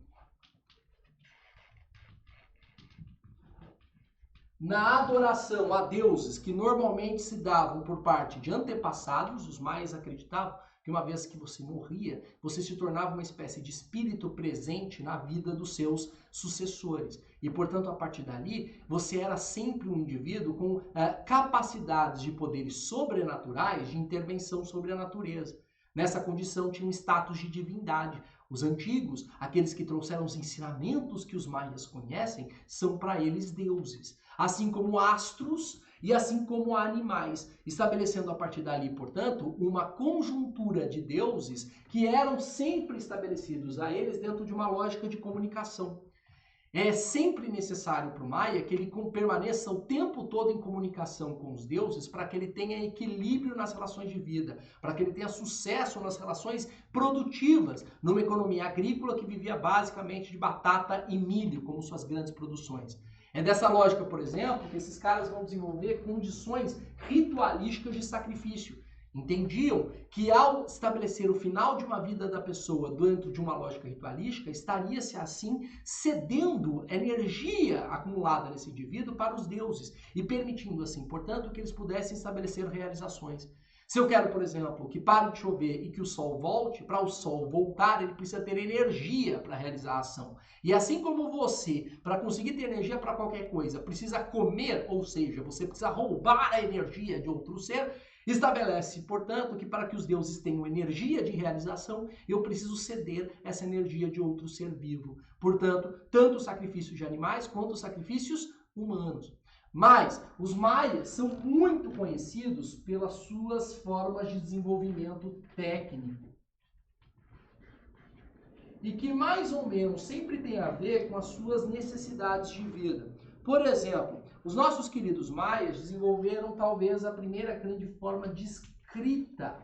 na adoração a deuses que normalmente se davam por parte de antepassados. Os maias acreditavam que uma vez que você morria, você se tornava uma espécie de espírito presente na vida dos seus sucessores. E, portanto, a partir dali, você era sempre um indivíduo com capacidades de poderes sobrenaturais de intervenção sobre a natureza. Nessa condição, tinha um status de divindade. Os antigos, aqueles que trouxeram os ensinamentos que os maias conhecem, são para eles deuses, assim como astros e assim como animais, estabelecendo a partir dali, portanto, uma conjuntura de deuses que eram sempre estabelecidos a eles dentro de uma lógica de comunicação. É sempre necessário para o maia que ele permaneça o tempo todo em comunicação com os deuses para que ele tenha equilíbrio nas relações de vida, para que ele tenha sucesso nas relações produtivas, numa economia agrícola que vivia basicamente de batata e milho como suas grandes produções. É dessa lógica, por exemplo, que esses caras vão desenvolver condições ritualísticas de sacrifício. Entendiam que ao estabelecer o final de uma vida da pessoa dentro de uma lógica ritualística, estaria-se assim cedendo energia acumulada nesse indivíduo para os deuses e permitindo assim, portanto, que eles pudessem estabelecer realizações. Se eu quero, por exemplo, que pare de chover e que o sol volte, para o sol voltar, ele precisa ter energia para realizar a ação. E assim como você, para conseguir ter energia para qualquer coisa, precisa comer, ou seja, você precisa roubar a energia de outro ser, estabelece, portanto, que para que os deuses tenham energia de realização, eu preciso ceder essa energia de outro ser vivo. Portanto, tanto os sacrifícios de animais quanto os sacrifícios humanos. Mas os maias são muito conhecidos pelas suas formas de desenvolvimento técnico. E que mais ou menos sempre tem a ver com as suas necessidades de vida. Por exemplo, os nossos queridos maias desenvolveram talvez a primeira grande forma de escrita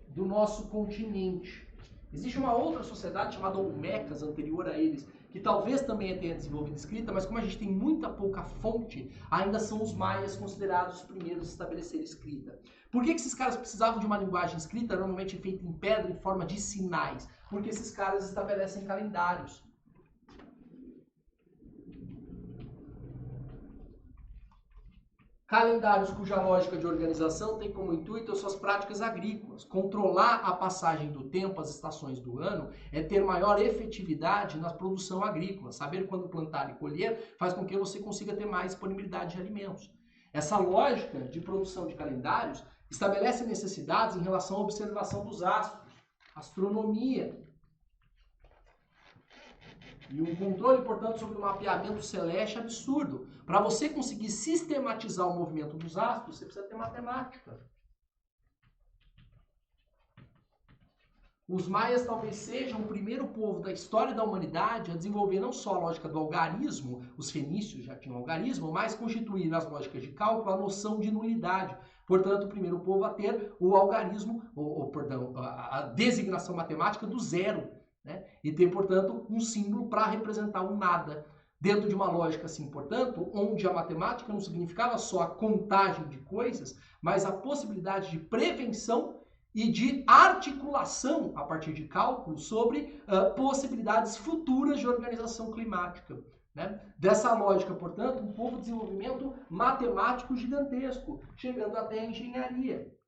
do nosso continente. Existe uma outra sociedade chamada Olmecas, anterior a eles, que talvez também tenha desenvolvido escrita, mas como a gente tem muita pouca fonte, ainda são os maias considerados os primeiros a estabelecer escrita. Por que esses caras precisavam de uma linguagem escrita, normalmente feita em pedra, em forma de sinais? Porque esses caras estabelecem calendários. Calendários cuja lógica de organização tem como intuito as suas práticas agrícolas. Controlar a passagem do tempo, as estações do ano, é ter maior efetividade na produção agrícola. Saber quando plantar e colher faz com que você consiga ter mais disponibilidade de alimentos. Essa lógica de produção de calendários estabelece necessidades em relação à observação dos astros, astronomia, e um controle, portanto, sobre o mapeamento celeste absurdo. Para você conseguir sistematizar o movimento dos astros, você precisa ter matemática. Os maias talvez sejam o primeiro povo da história da humanidade a desenvolver não só a lógica do algarismo, os fenícios já tinham algarismo, mas constituir nas lógicas de cálculo a noção de nulidade. Portanto, o primeiro povo a ter o algarismo, a designação matemática do zero. Né? E ter, portanto, um símbolo para representar um nada. Dentro de uma lógica assim, portanto, onde a matemática não significava só a contagem de coisas, mas a possibilidade de prevenção e de articulação, a partir de cálculos, sobre possibilidades futuras de organização climática. Né? Dessa lógica, portanto, um povo de desenvolvimento matemático gigantesco, chegando até a engenharia.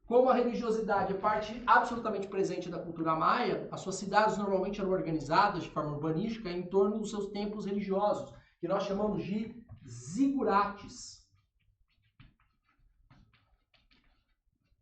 Como a religiosidade é parte absolutamente presente da cultura maia, as suas cidades normalmente eram organizadas de forma urbanística em torno dos seus templos religiosos, que nós chamamos de zigurates.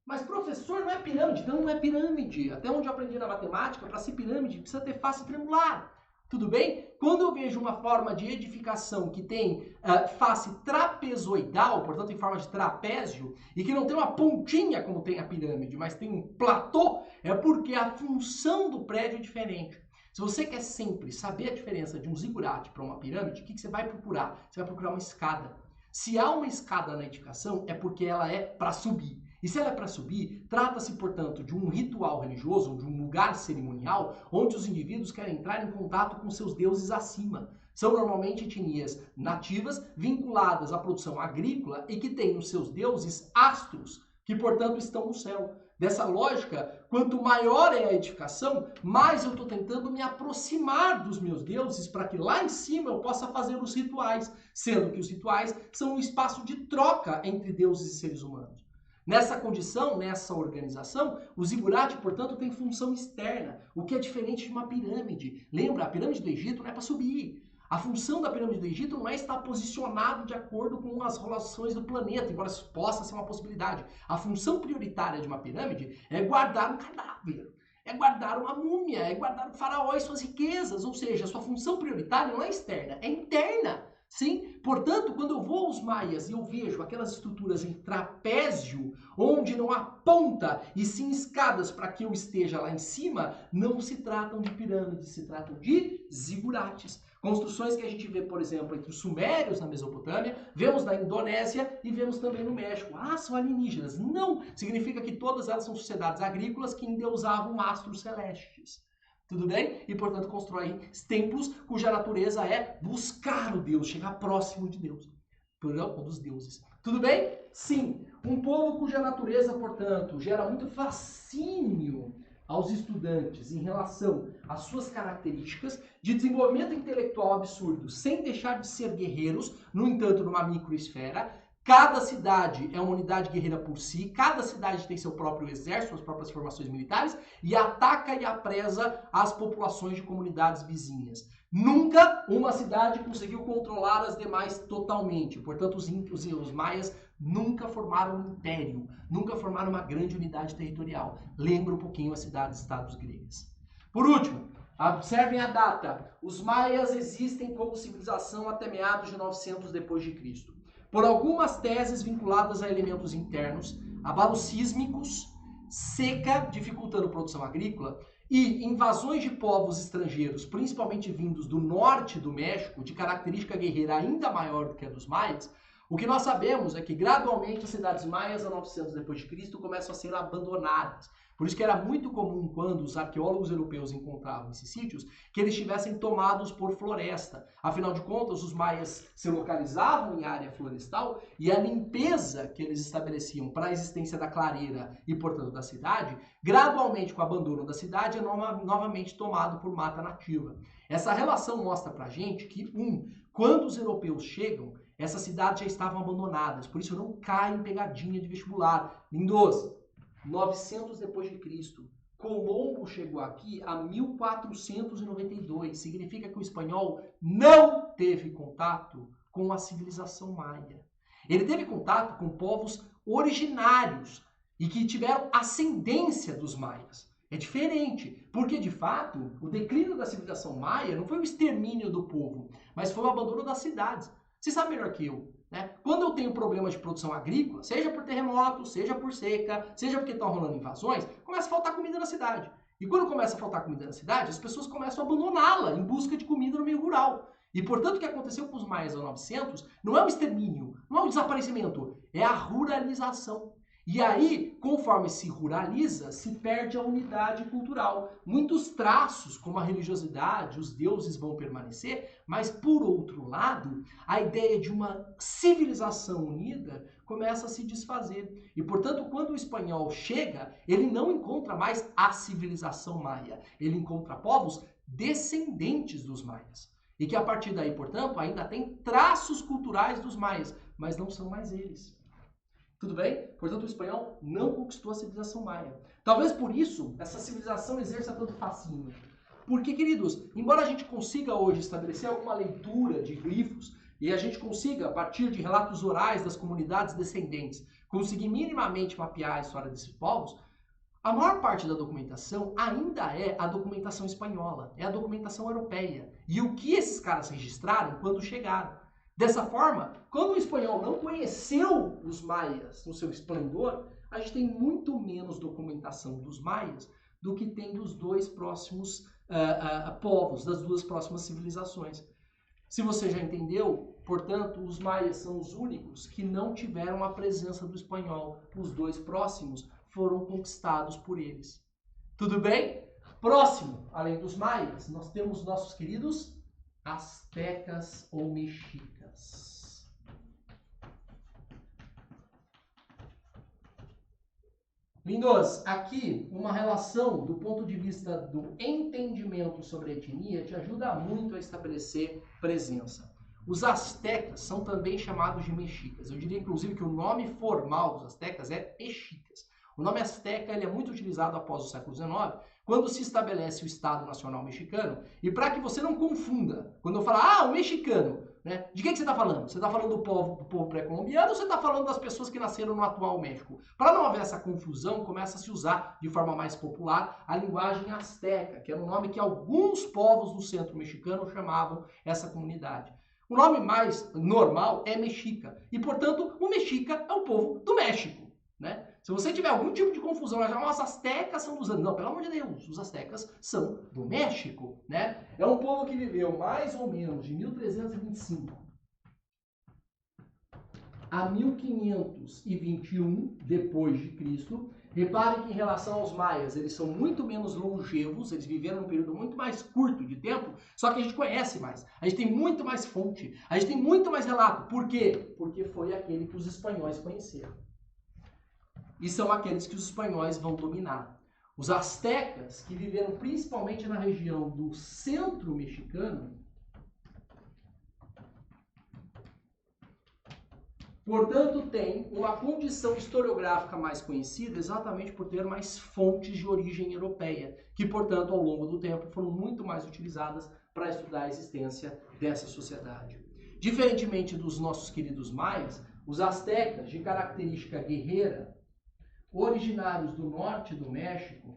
Mas, professor, não é pirâmide? Então não é pirâmide. Até onde eu aprendi na matemática, para ser pirâmide, precisa ter face triangular. Tudo bem? Quando eu vejo uma forma de edificação que tem face trapezoidal, portanto em forma de trapézio, e que não tem uma pontinha como tem a pirâmide, mas tem um platô, é porque a função do prédio é diferente. Se você quer sempre saber a diferença de um zigurate para uma pirâmide, o que você vai procurar? Você vai procurar uma escada. Se há uma escada na edificação, é porque ela é para subir. E se ela é para subir, trata-se, portanto, de um ritual religioso, de um lugar cerimonial, onde os indivíduos querem entrar em contato com seus deuses acima. São normalmente etnias nativas vinculadas à produção agrícola e que têm nos seus deuses astros, que, portanto, estão no céu. Dessa lógica, quanto maior é a edificação, mais eu estou tentando me aproximar dos meus deuses para que lá em cima eu possa fazer os rituais, sendo que os rituais são um espaço de troca entre deuses e seres humanos. Nessa condição, nessa organização, o zigurate, portanto, tem função externa, o que é diferente de uma pirâmide. Lembra, a pirâmide do Egito não é para subir. A função da pirâmide do Egito não é estar posicionado de acordo com as relações do planeta, embora isso possa ser uma possibilidade. A função prioritária de uma pirâmide é guardar um cadáver, é guardar uma múmia, é guardar o faraó e suas riquezas, ou seja, a sua função prioritária não é externa, é interna. Sim, portanto, quando eu vou aos maias e eu vejo aquelas estruturas em trapézio, onde não há ponta e sim escadas para que eu esteja lá em cima, não se tratam de pirâmides, se tratam de zigurates. Construções que a gente vê, por exemplo, entre os sumérios na Mesopotâmia, vemos na Indonésia e vemos também no México. Ah, são alienígenas. Não! Significa que todas elas são sociedades agrícolas que endeusavam astros celestes. Tudo bem? E, portanto, constroem templos cuja natureza é buscar o Deus, chegar próximo de Deus. Ou dos deuses. Tudo bem? Sim. Um povo cuja natureza, portanto, gera muito fascínio aos estudantes em relação às suas características de desenvolvimento intelectual absurdo, sem deixar de ser guerreiros, no entanto, numa microesfera. Cada cidade é uma unidade guerreira por si, cada cidade tem seu próprio exército, suas próprias formações militares, e ataca e apresa as populações de comunidades vizinhas. Nunca uma cidade conseguiu controlar as demais totalmente. Portanto, os maias nunca formaram um império, nunca formaram uma grande unidade territorial. Lembra um pouquinho as cidades-estados gregas. Por último, observem a data. Os maias existem como civilização até meados de 900 depois de Cristo. Por algumas teses vinculadas a elementos internos, abalos sísmicos, seca, dificultando a produção agrícola, e invasões de povos estrangeiros, principalmente vindos do norte do México, de característica guerreira ainda maior do que a dos maias, o que nós sabemos é que gradualmente as cidades maias a 900 depois de Cristo começam a ser abandonadas. Por isso que era muito comum, quando os arqueólogos europeus encontravam esses sítios, que eles estivessem tomados por floresta. Afinal de contas, os maias se localizavam em área florestal e a limpeza que eles estabeleciam para a existência da clareira e, portanto, da cidade, gradualmente, com o abandono da cidade, é novamente tomado por mata nativa. Essa relação mostra para a gente que, quando os europeus chegam, essas cidades já estavam abandonadas. Por isso, não cai em pegadinha de vestibular. Lindos! 900 depois de Cristo. Colombo chegou aqui a 1492. Significa que o espanhol não teve contato com a civilização maia. Ele teve contato com povos originários e que tiveram ascendência dos maias. É diferente, porque de fato o declínio da civilização maia não foi o extermínio do povo, mas foi o abandono das cidades. Você sabe melhor que eu. Quando eu tenho problemas de produção agrícola, seja por terremoto, seja por seca, seja porque estão rolando invasões, começa a faltar comida na cidade. E quando começa a faltar comida na cidade, as pessoas começam a abandoná-la em busca de comida no meio rural. E, portanto, o que aconteceu com os maias ao 900 não é um extermínio, não é um desaparecimento, é a ruralização. E aí, conforme se ruraliza, se perde a unidade cultural. Muitos traços, como a religiosidade, os deuses vão permanecer, mas, por outro lado, a ideia de uma civilização unida começa a se desfazer. E, portanto, quando o espanhol chega, ele não encontra mais a civilização maia. Ele encontra povos descendentes dos maias. E que, a partir daí, portanto, ainda tem traços culturais dos maias, mas não são mais eles. Tudo bem? Portanto, o espanhol não conquistou a civilização maia. Talvez por isso essa civilização exerça tanto fascínio. Porque, queridos, embora a gente consiga hoje estabelecer alguma leitura de glifos e a gente consiga, a partir de relatos orais das comunidades descendentes, conseguir minimamente mapear a história desses povos, A maior parte da documentação ainda é a documentação espanhola, é a documentação europeia. E o que esses caras registraram quando chegaram. Dessa forma, quando o espanhol não conheceu os maias no seu esplendor, a gente tem muito menos documentação dos maias do que tem dos dois próximos povos, das duas próximas civilizações. Se você já entendeu, portanto, os maias são os únicos que não tiveram a presença do espanhol. Os dois próximos foram conquistados por eles. Tudo bem? Próximo, além dos maias, nós temos nossos queridos astecas ou mexicas. Lindos, aqui uma relação do ponto de vista do entendimento sobre a etnia te ajuda muito a estabelecer presença. Os astecas são também chamados de mexicas. Eu diria, inclusive, que o nome formal dos astecas é mexicas. O nome asteca ele é muito utilizado após o século XIX, quando se estabelece o Estado Nacional Mexicano. E para que você não confunda, quando eu falar, o mexicano, né? De quem que você está falando? Você está falando do povo pré-colombiano ou você está falando das pessoas que nasceram no atual México? Para não haver essa confusão, começa a se usar de forma mais popular a linguagem asteca, que era um nome que alguns povos do centro mexicano chamavam essa comunidade. O nome mais normal é mexica. E, portanto, o mexica é o povo do México, né? Se você tiver algum tipo de confusão, os astecas são dos anos. Não, pelo amor de Deus, os astecas são do México, né? É um povo que viveu mais ou menos de 1325 a 1521 depois de Cristo. Repare que em relação aos maias, eles são muito menos longevos, eles viveram um período muito mais curto de tempo, só que a gente conhece mais, a gente tem muito mais fonte, a gente tem muito mais relato. Por quê? Porque foi aquele que os espanhóis conheceram. E são aqueles que os espanhóis vão dominar. Os astecas, que viveram principalmente na região do centro mexicano, portanto, tem uma condição historiográfica mais conhecida exatamente por ter mais fontes de origem europeia, que, portanto, ao longo do tempo foram muito mais utilizadas para estudar a existência dessa sociedade. Diferentemente dos nossos queridos maias, os astecas, de característica guerreira, originários do norte do México,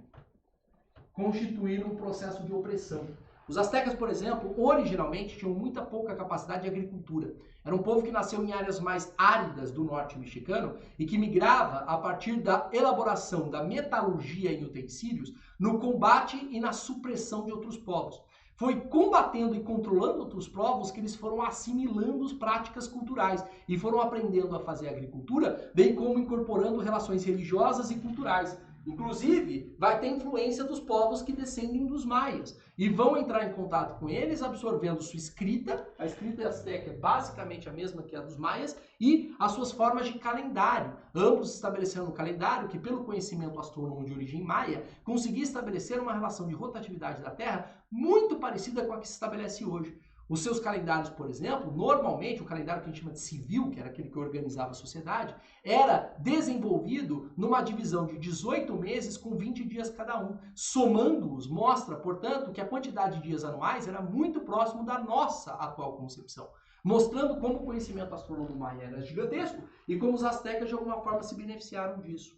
constituíram um processo de opressão. Os astecas, por exemplo, originalmente tinham muita pouca capacidade de agricultura. Era um povo que nasceu em áreas mais áridas do norte mexicano e que migrava a partir da elaboração da metalurgia em utensílios no combate e na supressão de outros povos. Foi combatendo e controlando outros povos que eles foram assimilando as práticas culturais e foram aprendendo a fazer agricultura, bem como incorporando relações religiosas e culturais. Inclusive, vai ter influência dos povos que descendem dos maias e vão entrar em contato com eles, absorvendo sua escrita. A escrita asteca é basicamente a mesma que a dos maias e as suas formas de calendário. Ambos estabelecendo um calendário que, pelo conhecimento astrônomo de origem maia, conseguia estabelecer uma relação de rotatividade da Terra muito parecida com a que se estabelece hoje. Os seus calendários, por exemplo, normalmente o calendário que a gente chama de civil, que era aquele que organizava a sociedade, era desenvolvido numa divisão de 18 meses com 20 dias cada um. Somando-os, mostra, portanto, que a quantidade de dias anuais era muito próximo da nossa atual concepção, mostrando como o conhecimento astronômico maia era gigantesco e como os astecas de alguma forma se beneficiaram disso.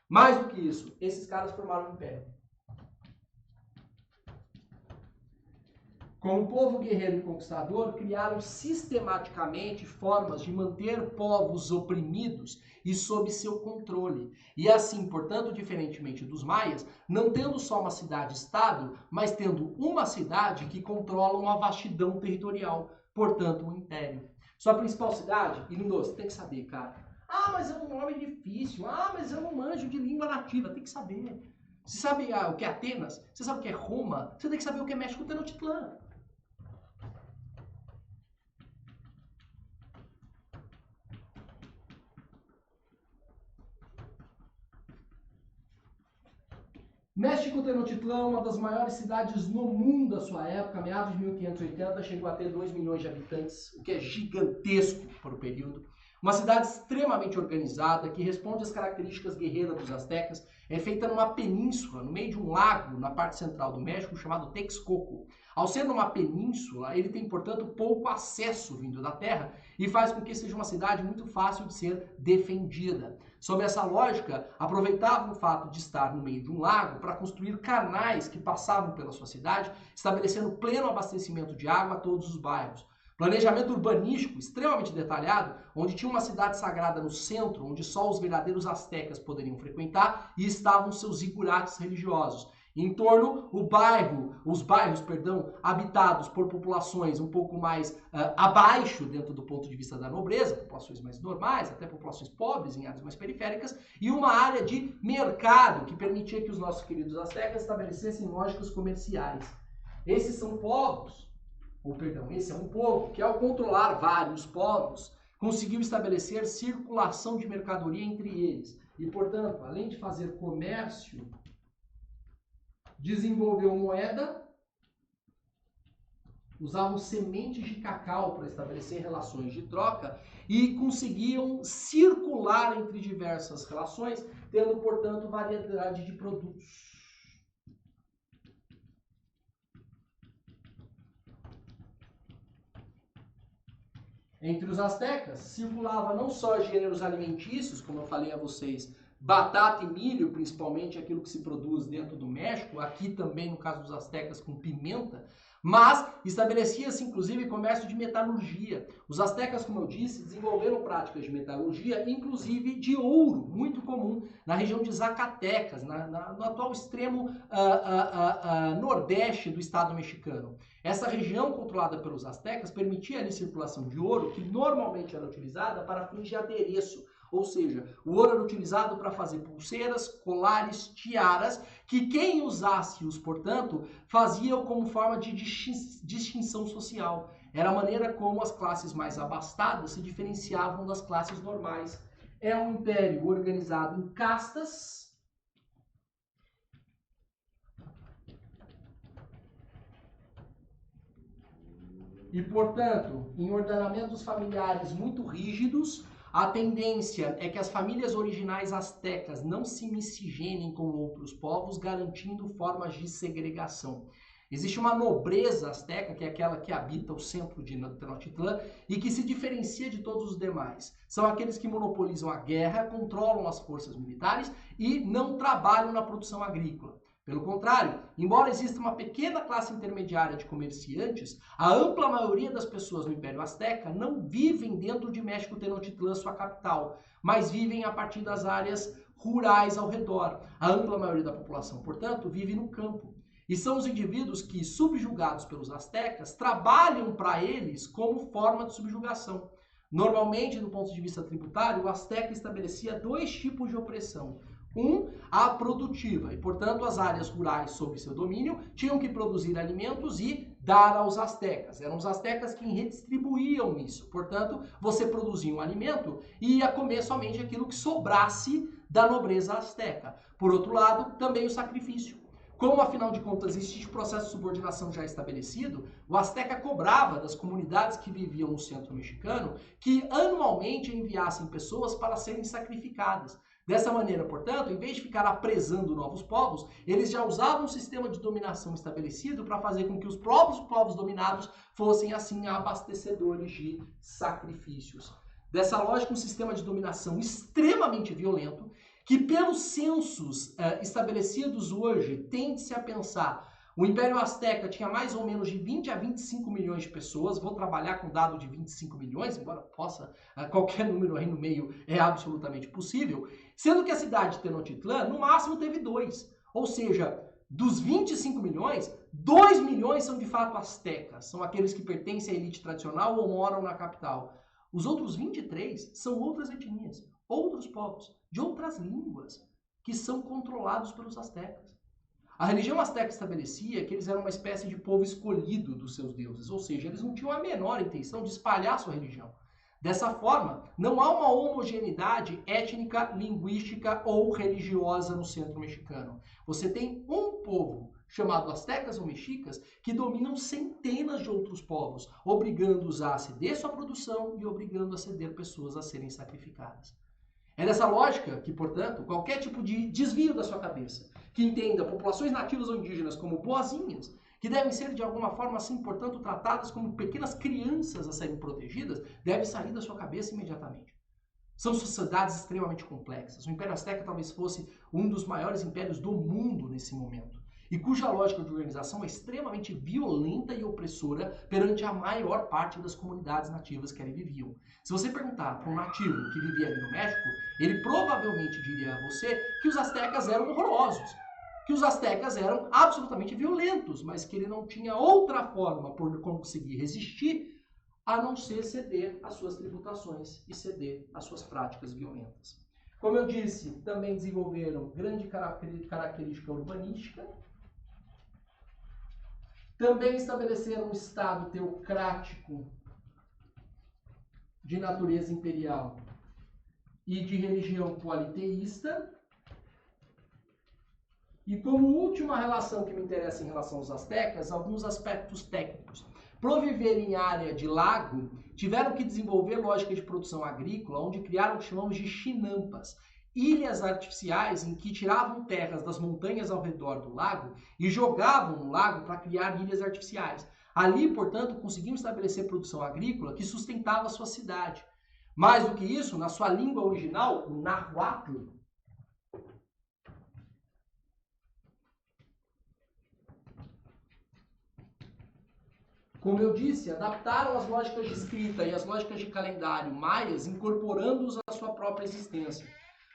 Mais do que isso, esses caras formaram um império. Como povo guerreiro e conquistador, criaram sistematicamente formas de manter povos oprimidos e sob seu controle. E assim, portanto, diferentemente dos maias, não tendo só uma cidade-estado, mas tendo uma cidade que controla uma vastidão territorial, portanto, um império. Sua principal cidade, e você tem que saber, cara. Mas é um nome difícil. Mas eu não manjo de língua nativa. Tem que saber. Você sabe o que é Atenas? Você sabe o que é Roma? Você tem que saber o que é México Tenochtitlán. México Tenochtitlán, uma das maiores cidades no mundo da sua época, meados de 1580, chegou a ter 2 milhões de habitantes, o que é gigantesco para o período. Uma cidade extremamente organizada, que responde às características guerreiras dos astecas, é feita numa península, no meio de um lago, na parte central do México, chamado Texcoco. Ao ser numa península, ele tem, portanto, pouco acesso vindo da terra e faz com que seja uma cidade muito fácil de ser defendida. sob essa lógica, aproveitavam o fato de estar no meio de um lago para construir canais que passavam pela sua cidade, estabelecendo pleno abastecimento de água a todos os bairros. Planejamento urbanístico extremamente detalhado, onde tinha uma cidade sagrada no centro, onde só os verdadeiros astecas poderiam frequentar, e estavam seus zigurates religiosos. Em torno, os bairros, habitados por populações um pouco mais abaixo dentro do ponto de vista da nobreza, populações mais normais, até populações pobres em áreas mais periféricas, e uma área de mercado que permitia que os nossos queridos astecas estabelecessem lógicas comerciais. Esse é um povo que, ao controlar vários povos, conseguiu estabelecer circulação de mercadoria entre eles. E, portanto, além de fazer comércio, desenvolveu moeda, usavam sementes de cacau para estabelecer relações de troca e conseguiam circular entre diversas relações, tendo, portanto, variedade de produtos. Entre os astecas, circulava não só gêneros alimentícios, como eu falei a vocês, batata e milho, principalmente aquilo que se produz dentro do México, aqui também no caso dos astecas com pimenta, mas estabelecia-se inclusive comércio de metalurgia. Os astecas, como eu disse, desenvolveram práticas de metalurgia, inclusive de ouro, muito comum na região de Zacatecas, no atual extremo nordeste do estado mexicano. Essa região controlada pelos astecas permitia a circulação de ouro, que normalmente era utilizada para fins de adereço. Ou seja, o ouro era utilizado para fazer pulseiras, colares, tiaras, que quem usasse-os, portanto, fazia como forma de distinção social. Era a maneira como as classes mais abastadas se diferenciavam das classes normais. É um império organizado em castas, e, portanto, em ordenamentos familiares muito rígidos. A tendência é que as famílias originais astecas não se miscigenem com outros povos, garantindo formas de segregação. Existe uma nobreza asteca, que é aquela que habita o centro de Tenochtitlán e que se diferencia de todos os demais. São aqueles que monopolizam a guerra, controlam as forças militares e não trabalham na produção agrícola. Pelo contrário, embora exista uma pequena classe intermediária de comerciantes, a ampla maioria das pessoas no Império Azteca não vivem dentro de México Tenochtitlán, sua capital, mas vivem a partir das áreas rurais ao redor. A ampla maioria da população, portanto, vive no campo. E são os indivíduos que, subjugados pelos astecas, trabalham para eles como forma de subjugação. Normalmente, do ponto de vista tributário, o asteca estabelecia dois tipos de opressão. A produtiva, e portanto as áreas rurais sob seu domínio tinham que produzir alimentos e dar aos astecas. Eram os astecas quem redistribuíam isso. Portanto, você produzia um alimento e ia comer somente aquilo que sobrasse da nobreza asteca. Por outro lado, também o sacrifício. Como, afinal de contas, existe um processo de subordinação já estabelecido, o asteca cobrava das comunidades que viviam no centro mexicano que anualmente enviassem pessoas para serem sacrificadas. Dessa maneira, portanto, em vez de ficar apresando novos povos, eles já usavam um sistema de dominação estabelecido para fazer com que os próprios povos dominados fossem, assim, abastecedores de sacrifícios. Dessa lógica, um sistema de dominação extremamente violento, que pelos censos estabelecidos hoje, tende-se a pensar, o Império Azteca tinha mais ou menos de 20 a 25 milhões de pessoas, vou trabalhar com dado de 25 milhões, embora possa, qualquer número aí no meio é absolutamente possível, sendo que a cidade de Tenochtitlán, no máximo, teve 2. Ou seja, dos 25 milhões, 2 milhões são de fato astecas, são aqueles que pertencem à elite tradicional ou moram na capital. Os outros 23 são outras etnias, outros povos, de outras línguas, que são controlados pelos astecas. A religião asteca estabelecia que eles eram uma espécie de povo escolhido dos seus deuses, ou seja, eles não tinham a menor intenção de espalhar sua religião. Dessa forma, não há uma homogeneidade étnica, linguística ou religiosa no centro mexicano. Você tem um povo, chamado astecas ou mexicas, que dominam centenas de outros povos, obrigando-os a ceder sua produção e obrigando a ceder pessoas a serem sacrificadas. É nessa lógica que, portanto, qualquer tipo de desvio da sua cabeça, que entenda populações nativas ou indígenas como boazinhas, que devem ser de alguma forma assim, portanto, tratadas como pequenas crianças a serem protegidas, deve sair da sua cabeça imediatamente. São sociedades extremamente complexas. O Império Azteca talvez fosse um dos maiores impérios do mundo nesse momento, e cuja lógica de organização é extremamente violenta e opressora perante a maior parte das comunidades nativas que ali viviam. Se você perguntar para um nativo que vivia ali no México, ele provavelmente diria a você que os astecas eram horrorosos, que os astecas eram absolutamente violentos, mas que ele não tinha outra forma por conseguir resistir a não ser ceder às suas tributações e ceder às suas práticas violentas. Como eu disse, também desenvolveram grande característica urbanística. Também estabeleceram um Estado teocrático de natureza imperial e de religião politeísta. E como última relação que me interessa em relação aos astecas, alguns aspectos técnicos. Por viver em área de lago, tiveram que desenvolver lógica de produção agrícola, onde criaram o que chamamos de chinampas, ilhas artificiais em que tiravam terras das montanhas ao redor do lago e jogavam no lago para criar ilhas artificiais. Ali, portanto, conseguiam estabelecer produção agrícola que sustentava a sua cidade. Mais do que isso, na sua língua original, o nahuatl, como eu disse, adaptaram as lógicas de escrita e as lógicas de calendário maias, incorporando-os à sua própria existência.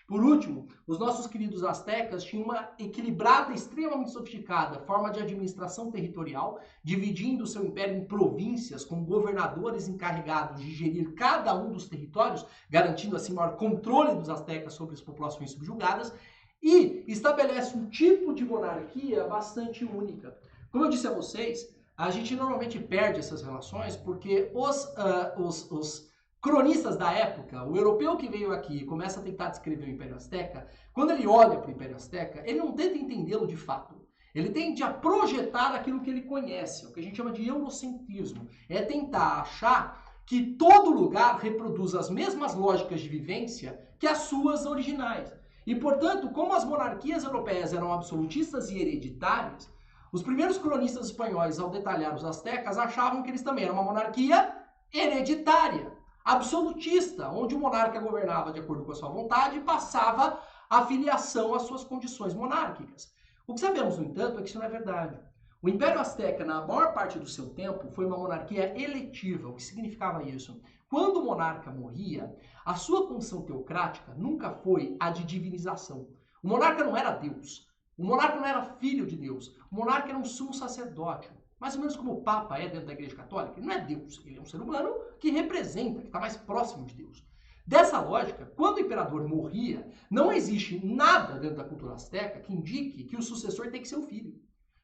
Por último, os nossos queridos astecas tinham uma equilibrada e extremamente sofisticada forma de administração territorial, dividindo o seu império em províncias, com governadores encarregados de gerir cada um dos territórios, garantindo assim maior controle dos astecas sobre as populações subjugadas, e estabelece um tipo de monarquia bastante única. Como eu disse a vocês, a gente normalmente perde essas relações porque os cronistas da época, o europeu que veio aqui e começa a tentar descrever o Império Azteca, quando ele olha para o Império Azteca, ele não tenta entendê-lo de fato. Ele tende a projetar aquilo que ele conhece, o que a gente chama de eurocentrismo. É tentar achar que todo lugar reproduz as mesmas lógicas de vivência que as suas originais. E, portanto, como as monarquias europeias eram absolutistas e hereditárias, os primeiros cronistas espanhóis, ao detalhar os astecas, achavam que eles também eram uma monarquia hereditária, absolutista, onde o monarca governava de acordo com a sua vontade e passava a filiação às suas condições monárquicas. O que sabemos, no entanto, é que isso não é verdade. O Império Azteca, na maior parte do seu tempo, foi uma monarquia eletiva. O que significava isso? Quando o monarca morria, a sua função teocrática nunca foi a de divinização. O monarca não era Deus. O monarca não era filho de Deus. O monarca era um sumo sacerdote. Mais ou menos como o Papa é dentro da Igreja Católica. Ele não é Deus. Ele é um ser humano que representa, que está mais próximo de Deus. Dessa lógica, quando o imperador morria, não existe nada dentro da cultura azteca que indique que o sucessor tem que ser o filho.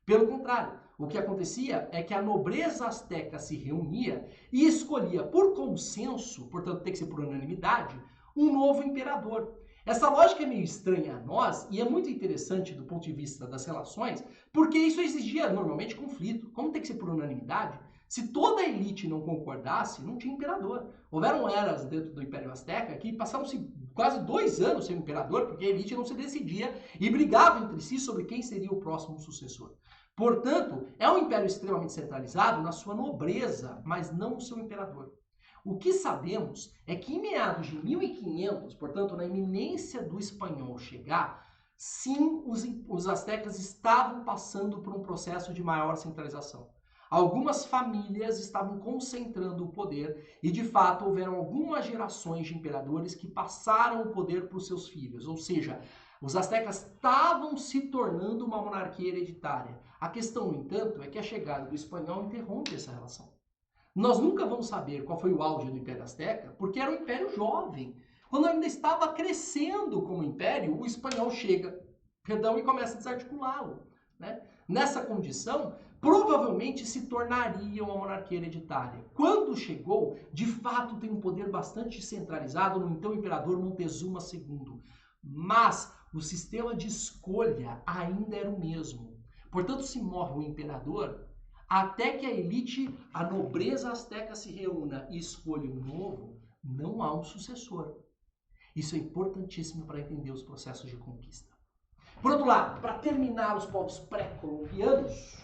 Pelo contrário, o que acontecia é que a nobreza azteca se reunia e escolhia por consenso, portanto tem que ser por unanimidade, um novo imperador. Essa lógica é meio estranha a nós e é muito interessante do ponto de vista das relações, porque isso exigia normalmente conflito. Como tem que ser por unanimidade? Se toda a elite não concordasse, não tinha imperador. Houveram eras dentro do Império Azteca que passaram-se quase 2 anos sem imperador, porque a elite não se decidia e brigava entre si sobre quem seria o próximo sucessor. Portanto, é um império extremamente centralizado na sua nobreza, mas não no seu imperador. O que sabemos é que em meados de 1500, portanto, na iminência do espanhol chegar, sim, os astecas estavam passando por um processo de maior centralização. Algumas famílias estavam concentrando o poder e, de fato, houveram algumas gerações de imperadores que passaram o poder para os seus filhos. Ou seja, os astecas estavam se tornando uma monarquia hereditária. A questão, no entanto, é que a chegada do espanhol interrompe essa relação. Nós nunca vamos saber qual foi o auge do Império Azteca, porque era um império jovem. Quando ainda estava crescendo como império, o espanhol chega, e começa a desarticulá-lo, né? Nessa condição, provavelmente se tornaria uma monarquia hereditária. Quando chegou, de fato tem um poder bastante centralizado no então imperador Montezuma II. Mas o sistema de escolha ainda era o mesmo. Portanto, se morre o imperador, até que a elite, a nobreza azteca se reúna e escolha um novo, não há um sucessor. Isso é importantíssimo para entender os processos de conquista. Por outro lado, para terminar os povos pré-colombianos,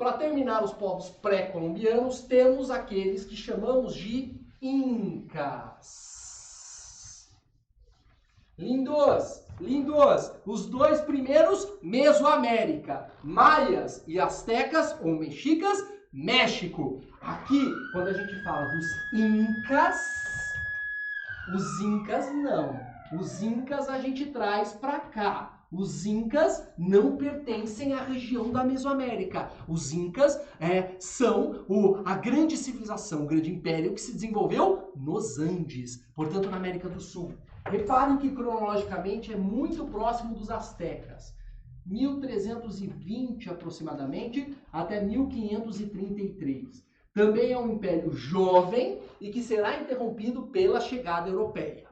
Para terminar os povos pré-colombianos, temos aqueles que chamamos de Incas. Lindos, lindos. Os dois primeiros, Mesoamérica. Maias e Astecas ou Mexicas, México. Aqui, quando a gente fala dos Incas não. Os Incas a gente traz para cá. Os Incas não pertencem à região da Mesoamérica. Os Incas são a grande civilização, o grande império que se desenvolveu nos Andes, portanto na América do Sul. Reparem que cronologicamente é muito próximo dos astecas. 1320 aproximadamente até 1533. Também é um império jovem e que será interrompido pela chegada europeia.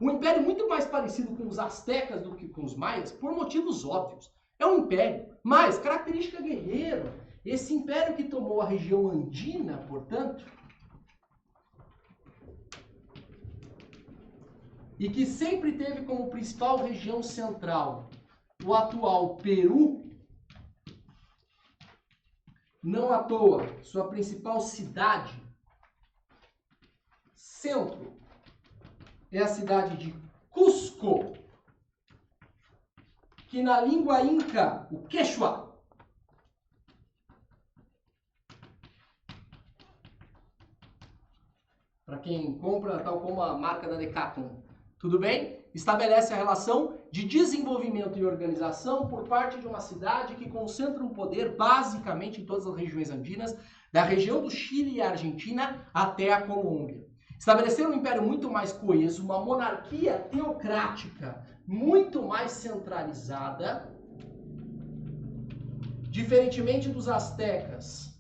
Um império muito mais parecido com os astecas do que com os maias, por motivos óbvios. É um império, mas característica guerreira. Esse império que tomou a região andina, portanto, e que sempre teve como principal região central o atual Peru, não à toa, sua principal cidade, centro, é a cidade de Cusco, que na língua inca, o Quechua, para quem compra, tal como a marca da Decathlon, tudo bem? Estabelece a relação de desenvolvimento e organização por parte de uma cidade que concentra um poder basicamente em todas as regiões andinas, da região do Chile e Argentina até a Colômbia. Estabelecer um império muito mais coeso, uma monarquia teocrática muito mais centralizada, diferentemente dos astecas.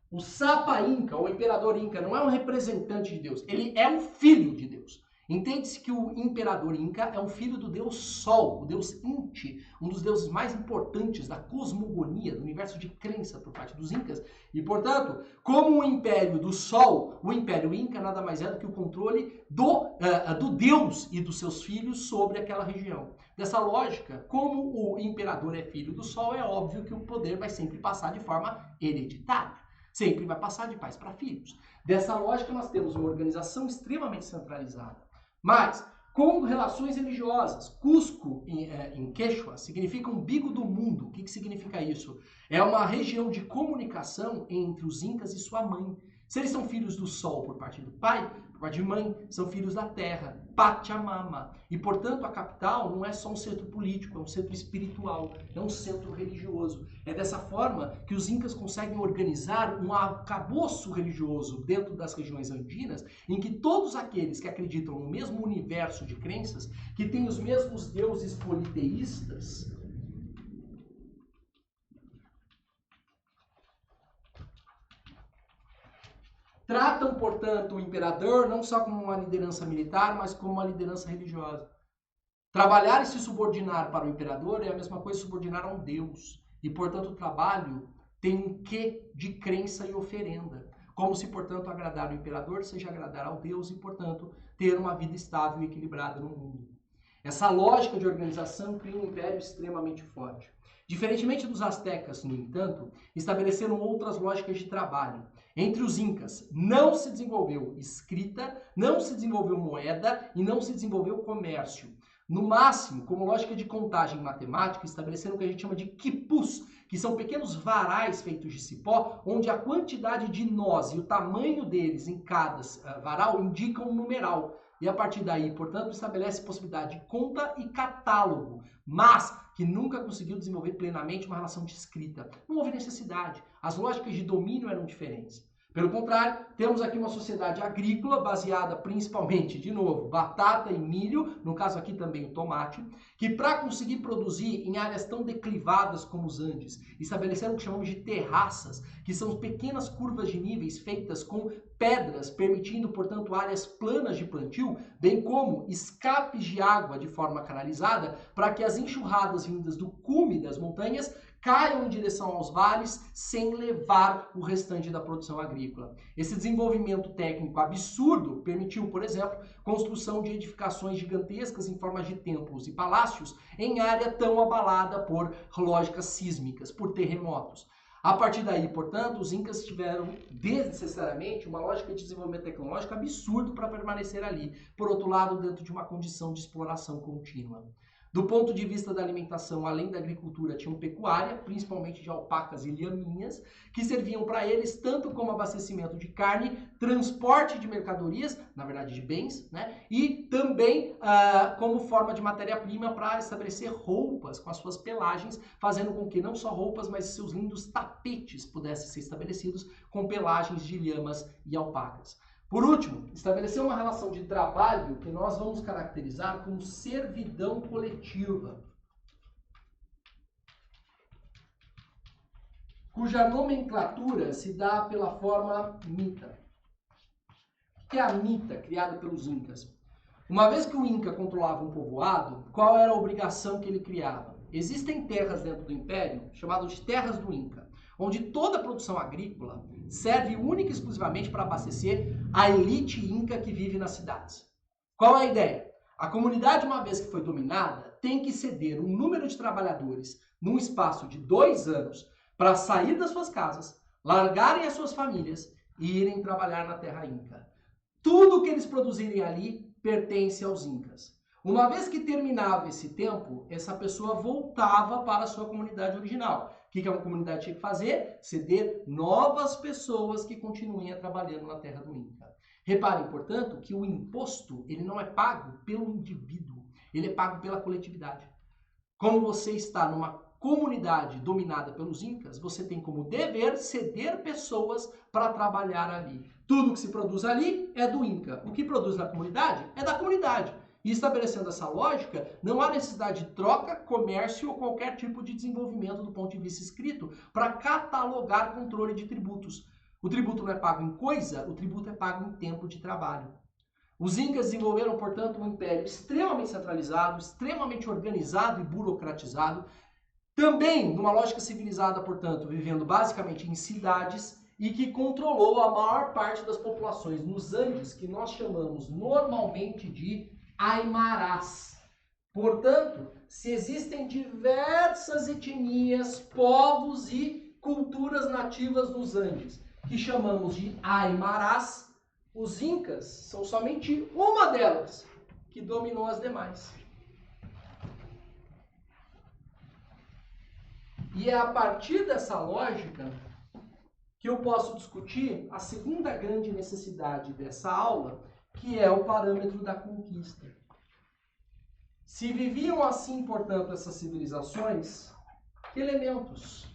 O Sapa Inca, o imperador Inca, não é um representante de Deus, ele é um filho de Deus. Entende-se que o imperador Inca é um filho do deus Sol, o deus Inti, um dos deuses mais importantes da cosmogonia, do universo de crença por parte dos Incas. E, portanto, como o império do Sol, o império Inca nada mais é do que o controle do deus e dos seus filhos sobre aquela região. Dessa lógica, como o imperador é filho do Sol, é óbvio que o poder vai sempre passar de forma hereditária. Sempre vai passar de pais para filhos. Dessa lógica, nós temos uma organização extremamente centralizada. Mas, com relações religiosas, Cusco, em Quechua, significa umbigo do mundo. O que significa isso? É uma região de comunicação entre os Incas e sua mãe. Se eles são filhos do Sol por parte do pai, por parte de mãe, são filhos da terra, Pachamama. E, portanto, a capital não é só um centro político, é um centro espiritual, é um centro religioso. É dessa forma que os Incas conseguem organizar um arcabouço religioso dentro das regiões andinas, em que todos aqueles que acreditam no mesmo universo de crenças, que têm os mesmos deuses politeístas, tratam, portanto, o imperador não só como uma liderança militar, mas como uma liderança religiosa. Trabalhar e se subordinar para o imperador é a mesma coisa que subordinar a um deus. E, portanto, o trabalho tem um quê de crença e oferenda. Como se, portanto, agradar o imperador seja agradar ao deus e, portanto, ter uma vida estável e equilibrada no mundo. Essa lógica de organização cria um império extremamente forte. Diferentemente dos astecas, no entanto, estabeleceram outras lógicas de trabalho. Entre os Incas, não se desenvolveu escrita, não se desenvolveu moeda e não se desenvolveu comércio. No máximo, como lógica de contagem matemática, estabeleceram o que a gente chama de quipus, que são pequenos varais feitos de cipó, onde a quantidade de nós e o tamanho deles em cada varal indicam um numeral. E a partir daí, portanto, estabelece possibilidade de conta e catálogo, mas que nunca conseguiu desenvolver plenamente uma relação de escrita. Não houve necessidade. As lógicas de domínio eram diferentes. Pelo contrário, temos aqui uma sociedade agrícola baseada principalmente, de novo, batata e milho, no caso aqui também o tomate, que para conseguir produzir em áreas tão declivadas como os Andes, estabeleceram o que chamamos de terraças, que são pequenas curvas de níveis feitas com pedras, permitindo, portanto, áreas planas de plantio, bem como escapes de água de forma canalizada, para que as enxurradas vindas do cume das montanhas caiam em direção aos vales sem levar o restante da produção agrícola. Esse desenvolvimento técnico absurdo permitiu, por exemplo, construção de edificações gigantescas em forma de templos e palácios em área tão abalada por lógicas sísmicas, por terremotos. A partir daí, portanto, os incas tiveram desnecessariamente uma lógica de desenvolvimento tecnológico absurdo para permanecer ali. Por outro lado, dentro de uma condição de exploração contínua. Do ponto de vista da alimentação, além da agricultura, tinham pecuária, principalmente de alpacas e lhaminhas, que serviam para eles tanto como abastecimento de carne, transporte de mercadorias, na verdade de bens, né? E também como forma de matéria-prima para estabelecer roupas com as suas pelagens, fazendo com que não só roupas, mas seus lindos tapetes pudessem ser estabelecidos com pelagens de lhamas e alpacas. Por último, estabelecer uma relação de trabalho que nós vamos caracterizar como servidão coletiva, cuja nomenclatura se dá pela forma mita. O que é a mita criada pelos incas? Uma vez que o Inca controlava um povoado, qual era a obrigação que ele criava? Existem terras dentro do império, chamadas de terras do Inca, onde toda a produção agrícola serve única e exclusivamente para abastecer a elite inca que vive nas cidades. Qual é a ideia? A comunidade, uma vez que foi dominada, tem que ceder um número de trabalhadores num espaço de 2 anos para sair das suas casas, largarem as suas famílias e irem trabalhar na terra inca. Tudo que eles produzirem ali pertence aos incas. Uma vez que terminava esse tempo, essa pessoa voltava para a sua comunidade original. O que a comunidade tinha que fazer? Ceder novas pessoas que continuem trabalhando na terra do Inca. Reparem, portanto, que o imposto ele não é pago pelo indivíduo, ele é pago pela coletividade. Como você está numa comunidade dominada pelos incas, você tem como dever ceder pessoas para trabalhar ali. Tudo que se produz ali é do Inca. O que produz na comunidade é da comunidade. E estabelecendo essa lógica, não há necessidade de troca, comércio ou qualquer tipo de desenvolvimento do ponto de vista escrito para catalogar controle de tributos. O tributo não é pago em coisa, o tributo é pago em tempo de trabalho. Os incas desenvolveram, portanto, um império extremamente centralizado, extremamente organizado e burocratizado, também numa lógica civilizada, portanto, vivendo basicamente em cidades e que controlou a maior parte das populações nos Andes, que nós chamamos normalmente de aimarás. Portanto, se existem diversas etnias, povos e culturas nativas nos Andes, que chamamos de aimarás, os incas são somente uma delas que dominou as demais. E é a partir dessa lógica que eu posso discutir a segunda grande necessidade dessa aula, que é o parâmetro da conquista. Se viviam assim, portanto, essas civilizações, que elementos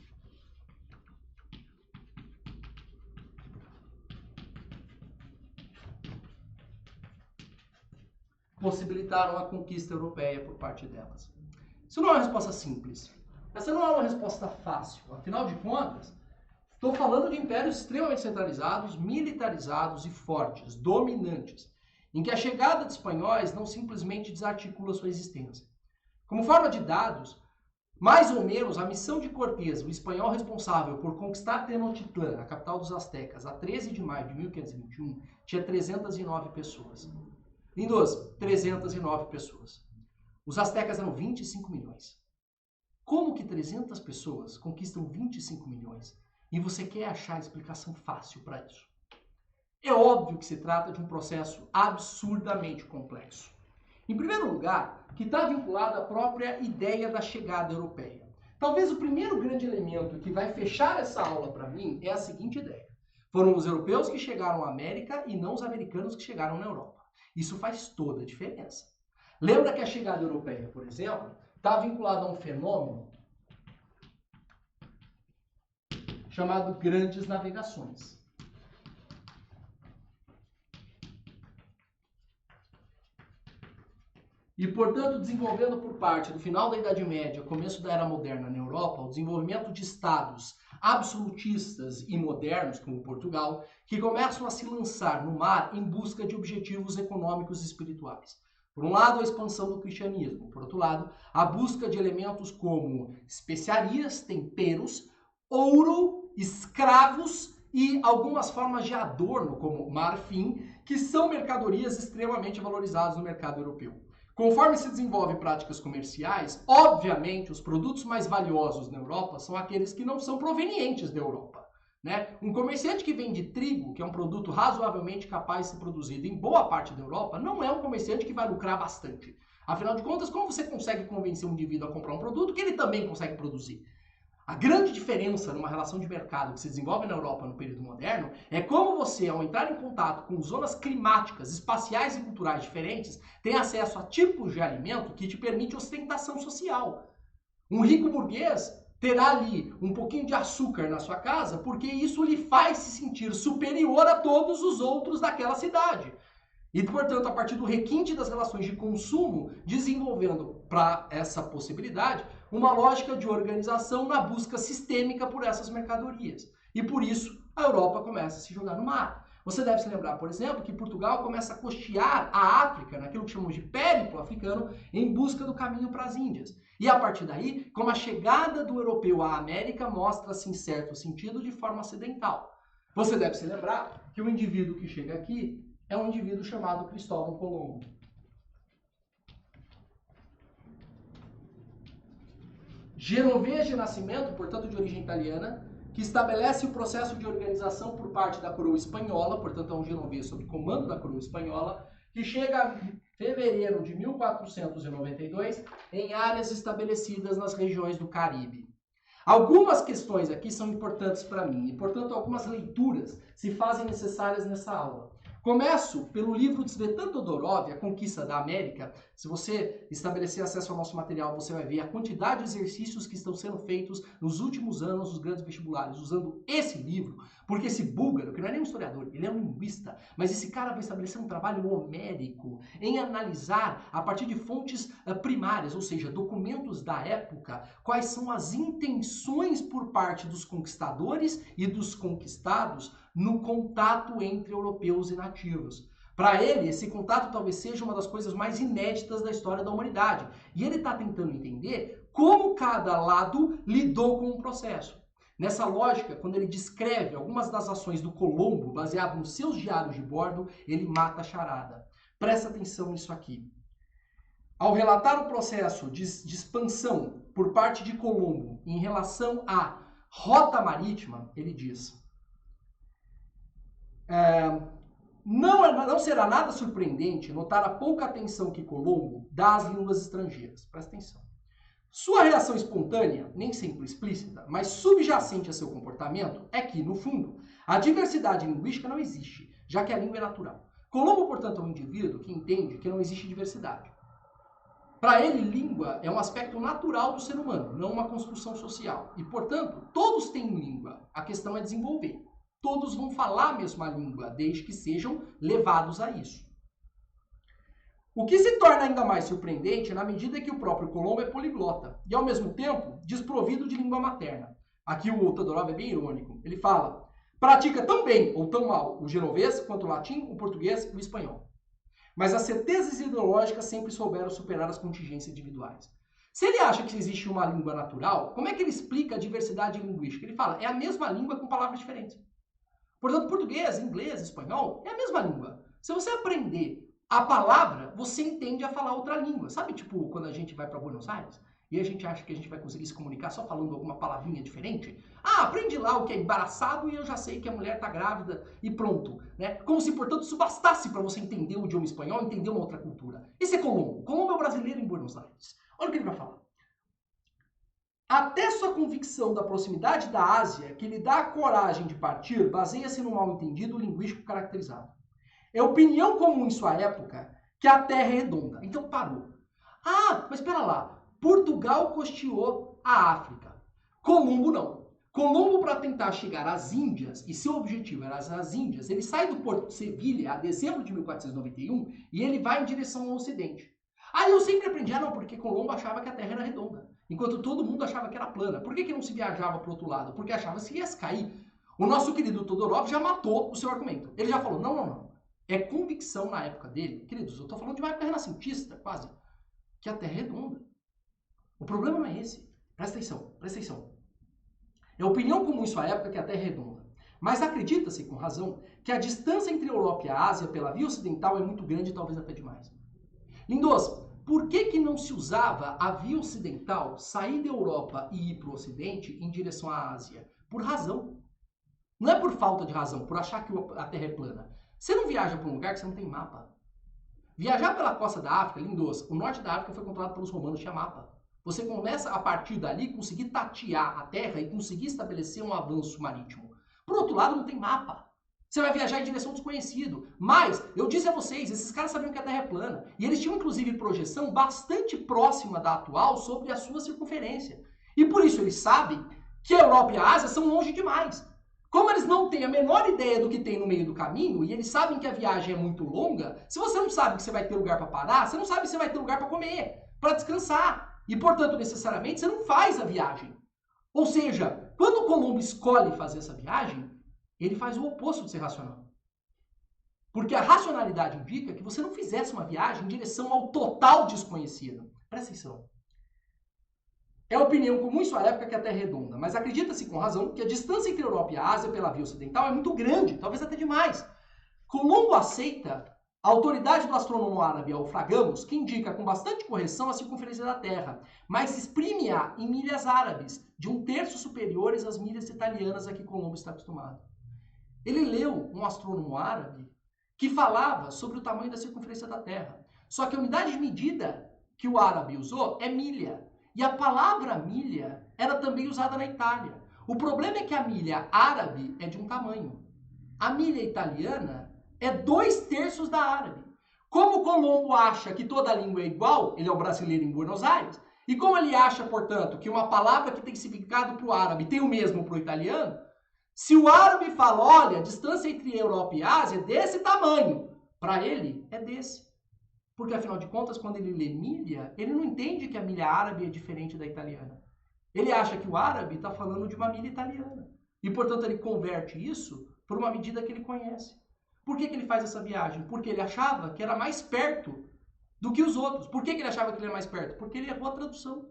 possibilitaram a conquista europeia por parte delas? Isso não é uma resposta simples. Essa não é uma resposta fácil. Afinal de contas, estou falando de impérios extremamente centralizados, militarizados e fortes, dominantes, em que a chegada de espanhóis não simplesmente desarticula sua existência. Como forma de dados, mais ou menos a missão de Cortés, o espanhol responsável por conquistar Tenochtitlán, a capital dos astecas, a 13 de maio de 1521, tinha 309 pessoas. Lindoso, 309 pessoas. Os astecas eram 25 milhões. Como que 300 pessoas conquistam 25 milhões? E você quer achar explicação fácil para isso? É óbvio que se trata de um processo absurdamente complexo. Em primeiro lugar, que está vinculado à própria ideia da chegada europeia. Talvez o primeiro grande elemento que vai fechar essa aula para mim é a seguinte ideia. Foram os europeus que chegaram à América e não os americanos que chegaram na Europa. Isso faz toda a diferença. Lembra que a chegada europeia, por exemplo, está vinculada a um fenômeno chamado grandes navegações. E, portanto, desenvolvendo por parte do final da Idade Média, começo da Era Moderna na Europa, o desenvolvimento de estados absolutistas e modernos, como Portugal, que começam a se lançar no mar em busca de objetivos econômicos e espirituais. Por um lado, a expansão do cristianismo. Por outro lado, a busca de elementos como especiarias, temperos, ouro, escravos e algumas formas de adorno, como marfim, que são mercadorias extremamente valorizadas no mercado europeu. Conforme se desenvolvem práticas comerciais, obviamente os produtos mais valiosos na Europa são aqueles que não são provenientes da Europa. Né? Um comerciante que vende trigo, que é um produto razoavelmente capaz de ser produzido em boa parte da Europa, não é um comerciante que vai lucrar bastante. Afinal de contas, como você consegue convencer um indivíduo a comprar um produto que ele também consegue produzir? A grande diferença numa relação de mercado que se desenvolve na Europa no período moderno é como você, ao entrar em contato com zonas climáticas, espaciais e culturais diferentes, tem acesso a tipos de alimento que te permite ostentação social. Um rico burguês terá ali um pouquinho de açúcar na sua casa porque isso lhe faz se sentir superior a todos os outros daquela cidade. E, portanto, a partir do requinte das relações de consumo, desenvolvendo para essa possibilidade uma lógica de organização na busca sistêmica por essas mercadorias. E por isso a Europa começa a se jogar no mar. Você deve se lembrar, por exemplo, que Portugal começa a costear a África, naquilo que chamamos de périplo africano, em busca do caminho para as Índias. E a partir daí, como a chegada do europeu à América mostra-se em certo sentido de forma acidental. Você deve se lembrar que o indivíduo que chega aqui é um indivíduo chamado Cristóvão Colombo. Genovês de nascimento, portanto de origem italiana, que estabelece o processo de organização por parte da coroa espanhola, portanto é um genovês sob comando da coroa espanhola, que chega em fevereiro de 1492 em áreas estabelecidas nas regiões do Caribe. Algumas questões aqui são importantes para mim, e portanto algumas leituras se fazem necessárias nessa aula. Começo pelo livro de Tsvetan Todorov, A Conquista da América. Se você estabelecer acesso ao nosso material, você vai ver a quantidade de exercícios que estão sendo feitos nos últimos anos dos grandes vestibulares, usando esse livro, porque esse búlgaro, que não é nem um historiador, ele é um linguista, mas esse cara vai estabelecer um trabalho homérico em analisar, a partir de fontes primárias, ou seja, documentos da época, quais são as intenções por parte dos conquistadores e dos conquistados no contato entre europeus e nativos. Para ele, esse contato talvez seja uma das coisas mais inéditas da história da humanidade. E ele está tentando entender como cada lado lidou com o processo. Nessa lógica, quando ele descreve algumas das ações do Colombo, baseado nos seus diários de bordo, ele mata a charada. Presta atenção nisso aqui. Ao relatar o processo de expansão por parte de Colombo em relação à rota marítima, ele diz: não será nada surpreendente notar a pouca atenção que Colombo dá às línguas estrangeiras. Presta atenção. Sua reação espontânea, nem sempre explícita, mas subjacente a seu comportamento, é que, no fundo, a diversidade linguística não existe, já que a língua é natural. Colombo, portanto, é um indivíduo que entende que não existe diversidade. Para ele, língua é um aspecto natural do ser humano, não uma construção social. E, portanto, todos têm língua. A questão é desenvolver. Todos vão falar a mesma língua, desde que sejam levados a isso. O que se torna ainda mais surpreendente na medida que o próprio Colombo é poliglota e, ao mesmo tempo, desprovido de língua materna. Aqui o Todorov é bem irônico. Ele fala: pratica tão bem ou tão mal o genovês quanto o latim, o português e o espanhol. Mas as certezas ideológicas sempre souberam superar as contingências individuais. Se ele acha que existe uma língua natural, como é que ele explica a diversidade linguística? Ele fala: é a mesma língua com palavras diferentes. Portanto, português, inglês, espanhol é a mesma língua. Se você aprender a palavra, você entende a falar outra língua. Sabe, tipo, quando a gente vai para Buenos Aires e a gente acha que a gente vai conseguir se comunicar só falando alguma palavrinha diferente? Ah, aprende lá o que é embaraçado e eu já sei que a mulher está grávida e pronto. Né? Como se, portanto, isso bastasse para você entender o idioma espanhol, entender uma outra cultura. Esse é Colombo. Colombo é o brasileiro em Buenos Aires. Olha o que ele vai falar. Até sua convicção da proximidade da Ásia, que lhe dá a coragem de partir, baseia-se no mal-entendido linguístico caracterizado. É opinião comum em sua época que a Terra é redonda. Então parou. Ah, mas espera lá. Portugal costeou a África. Colombo não. Colombo, para tentar chegar às Índias, e seu objetivo era as Índias, ele sai do porto de Sevilha, a dezembro de 1491, e ele vai em direção ao Ocidente. Aí eu sempre aprendi, não, porque Colombo achava que a Terra era redonda, enquanto todo mundo achava que era plana. Por que não se viajava para o outro lado? Porque achava-se que ia cair. O nosso querido Todorov já matou o seu argumento. Ele já falou, não. É convicção na época dele, queridos, eu estou falando de uma época renascentista, quase, que a Terra é redonda. O problema não é esse. Presta atenção. É opinião comum em sua época que a Terra é redonda. Mas acredita-se, com razão, que a distância entre a Europa e a Ásia pela via ocidental é muito grande e talvez até demais. Lindoso, por que não se usava a via ocidental, sair da Europa e ir para o Ocidente em direção à Ásia? Por razão. Não é por falta de razão, por achar que a Terra é plana. Você não viaja para um lugar que você não tem mapa. Viajar pela costa da África, lindoso. O norte da África foi controlado pelos romanos, tinha mapa. Você começa a partir dali conseguir tatear a Terra e conseguir estabelecer um avanço marítimo. Por outro lado, não tem mapa. Você vai viajar em direção ao desconhecido. Mas, eu disse a vocês, esses caras sabiam que a Terra é plana. E eles tinham, inclusive, projeção bastante próxima da atual sobre a sua circunferência. E por isso eles sabem que a Europa e a Ásia são longe demais. Como eles não têm a menor ideia do que tem no meio do caminho, e eles sabem que a viagem é muito longa, se você não sabe que você vai ter lugar para parar, você não sabe se você vai ter lugar para comer, para descansar. E, portanto, necessariamente, você não faz a viagem. Ou seja, quando o Colombo escolhe fazer essa viagem, ele faz o oposto de ser racional. Porque a racionalidade indica que você não fizesse uma viagem em direção ao total desconhecido. Presta atenção. É opinião comum em sua época que a Terra é redonda, mas acredita-se com razão que a distância entre a Europa e a Ásia pela via ocidental é muito grande, talvez até demais. Colombo aceita a autoridade do astrônomo árabe Alfragamos, que indica com bastante correção a circunferência da Terra, mas exprime-a em milhas árabes, de 1/3 superiores às milhas italianas a que Colombo está acostumado. Ele leu um astrônomo árabe que falava sobre o tamanho da circunferência da Terra. Só que a unidade de medida que o árabe usou é milha. E a palavra milha era também usada na Itália. O problema é que a milha árabe é de um tamanho. A milha italiana é 2/3 da árabe. Como Colombo acha que toda língua é igual, ele é o brasileiro em Buenos Aires, e como ele acha, portanto, que uma palavra que tem significado para o árabe tem o mesmo para o italiano, se o árabe fala, olha, a distância entre Europa e Ásia é desse tamanho, para ele é desse. Porque, afinal de contas, quando ele lê milha, ele não entende que a milha árabe é diferente da italiana. Ele acha que o árabe está falando de uma milha italiana. E, portanto, ele converte isso por uma medida que ele conhece. Por que ele faz essa viagem? Porque ele achava que era mais perto do que os outros. Por que ele achava que ele era mais perto? Porque ele errou a tradução.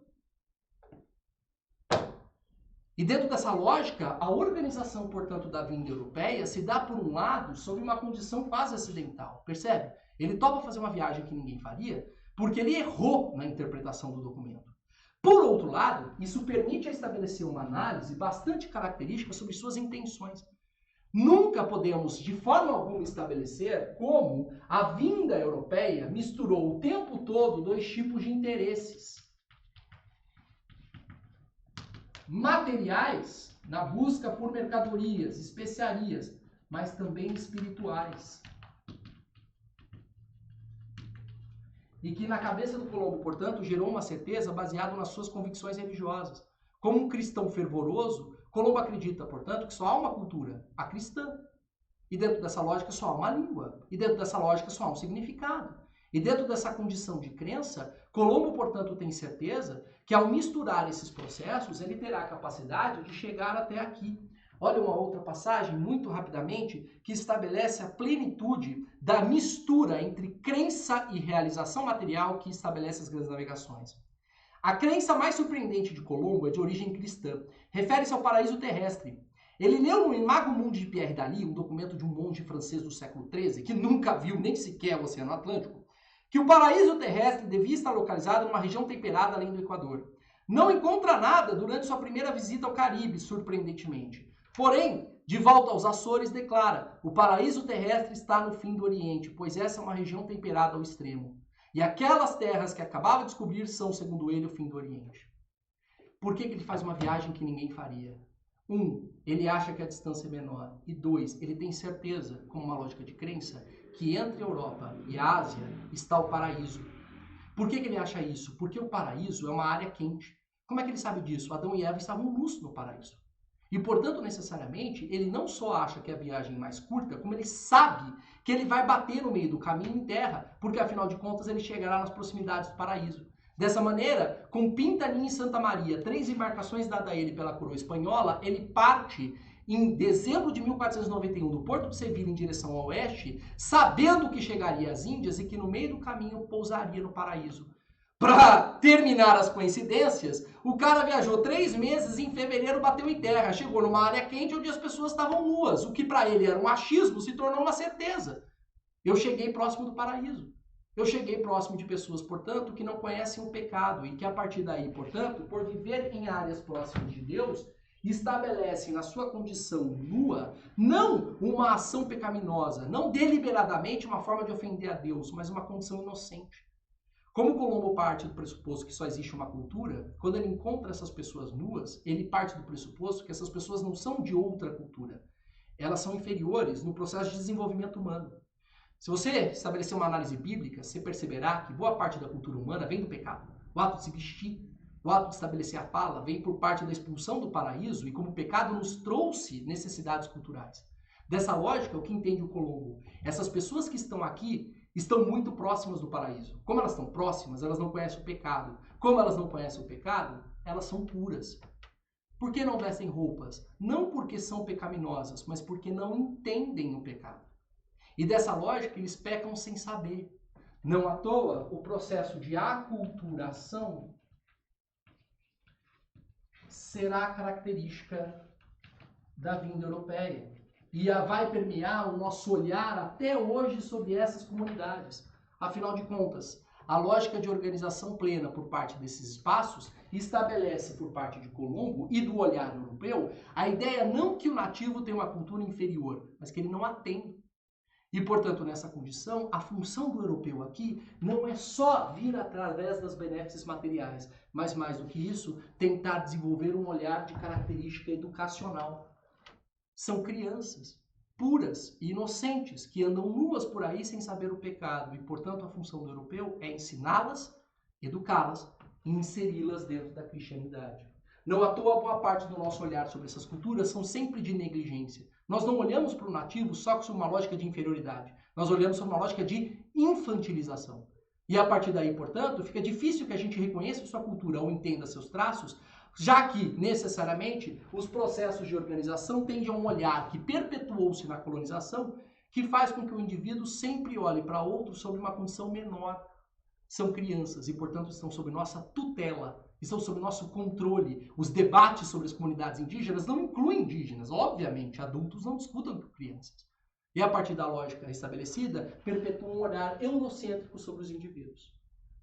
E dentro dessa lógica, a organização, portanto, da vinda europeia se dá, por um lado, sob uma condição quase acidental. Percebe? Ele topa fazer uma viagem que ninguém faria porque ele errou na interpretação do documento. Por outro lado, isso permite estabelecer uma análise bastante característica sobre suas intenções. Nunca podemos, de forma alguma, estabelecer como a vinda europeia misturou o tempo todo dois tipos de interesses. Materiais, na busca por mercadorias, especiarias, mas também espirituais. E que na cabeça do Colombo, portanto, gerou uma certeza baseada nas suas convicções religiosas. Como um cristão fervoroso, Colombo acredita, portanto, que só há uma cultura, a cristã. E dentro dessa lógica só há uma língua. E dentro dessa lógica só há um significado. E dentro dessa condição de crença, Colombo, portanto, tem certeza que ao misturar esses processos, ele terá a capacidade de chegar até aqui. Olha uma outra passagem, muito rapidamente, que estabelece a plenitude da mistura entre crença e realização material que estabelece as grandes navegações. A crença mais surpreendente de Colombo é de origem cristã. Refere-se ao paraíso terrestre. Ele leu no Imago Mundi de Pierre Daly, um documento de um monge francês do século XIII, que nunca viu nem sequer o Oceano Atlântico, que o paraíso terrestre devia estar localizado numa região temperada além do Equador. Não encontra nada durante sua primeira visita ao Caribe, surpreendentemente. Porém, de volta aos Açores, declara: o paraíso terrestre está no fim do Oriente, pois essa é uma região temperada ao extremo. E aquelas terras que acabava de descobrir são, segundo ele, o fim do Oriente. Por que ele faz uma viagem que ninguém faria? 1, ele acha que a distância é menor. E 2, ele tem certeza, como uma lógica de crença, que entre a Europa e a Ásia está o paraíso. Por que ele acha isso? Porque o paraíso é uma área quente. Como é que ele sabe disso? Adão e Eva estavam nus no paraíso. E, portanto, necessariamente, ele não só acha que é a viagem mais curta, como ele sabe que ele vai bater no meio do caminho em terra, porque, afinal de contas, ele chegará nas proximidades do paraíso. Dessa maneira, com Pintanim e Santa Maria, 3 embarcações dadas a ele pela coroa espanhola, ele parte em dezembro de 1491 do Porto de Sevilha em direção ao oeste, sabendo que chegaria às Índias e que no meio do caminho pousaria no paraíso. Para terminar as coincidências, o cara viajou 3 meses e em fevereiro bateu em terra. Chegou numa área quente onde as pessoas estavam nuas. O que para ele era um achismo se tornou uma certeza. Eu cheguei próximo do paraíso. Eu cheguei próximo de pessoas, portanto, que não conhecem o pecado e que a partir daí, portanto, por viver em áreas próximas de Deus, estabelecem na sua condição nua, não uma ação pecaminosa, não deliberadamente uma forma de ofender a Deus, mas uma condição inocente. Como Colombo parte do pressuposto que só existe uma cultura, quando ele encontra essas pessoas nuas, ele parte do pressuposto que essas pessoas não são de outra cultura. Elas são inferiores no processo de desenvolvimento humano. Se você estabelecer uma análise bíblica, você perceberá que boa parte da cultura humana vem do pecado. O ato de se vestir, o ato de estabelecer a fala, vem por parte da expulsão do paraíso e como o pecado nos trouxe necessidades culturais. Dessa lógica, o que entende o Colombo? Essas pessoas que estão aqui estão muito próximas do paraíso. Como elas estão próximas, elas não conhecem o pecado. Como elas não conhecem o pecado, elas são puras. Por que não vestem roupas? Não porque são pecaminosas, mas porque não entendem o pecado. E dessa lógica, eles pecam sem saber. Não à toa, o processo de aculturação será característica da vinda europeia. E vai permear o nosso olhar até hoje sobre essas comunidades. Afinal de contas, a lógica de organização plena por parte desses espaços estabelece por parte de Colombo e do olhar europeu a ideia não que o nativo tem uma cultura inferior, mas que ele não a tem. E, portanto, nessa condição, a função do europeu aqui não é só vir através das benéfices materiais, mas mais do que isso, tentar desenvolver um olhar de característica educacional. São crianças puras e inocentes que andam nuas por aí sem saber o pecado e, portanto, a função do europeu é ensiná-las, educá-las e inseri-las dentro da cristianidade. Não à toa, boa parte do nosso olhar sobre essas culturas são sempre de negligência. Nós não olhamos para o nativo só sob uma lógica de inferioridade. Nós olhamos sob uma lógica de infantilização. E a partir daí, portanto, fica difícil que a gente reconheça sua cultura ou entenda seus traços, já que, necessariamente, os processos de organização tendem a um olhar que perpetuou-se na colonização, que faz com que o indivíduo sempre olhe para outro sob uma condição menor. São crianças e, portanto, estão sob nossa tutela, estão sob nosso controle. Os debates sobre as comunidades indígenas não incluem indígenas. Obviamente, adultos não discutem com crianças. E, a partir da lógica estabelecida, perpetuam um olhar eurocêntrico sobre os indivíduos.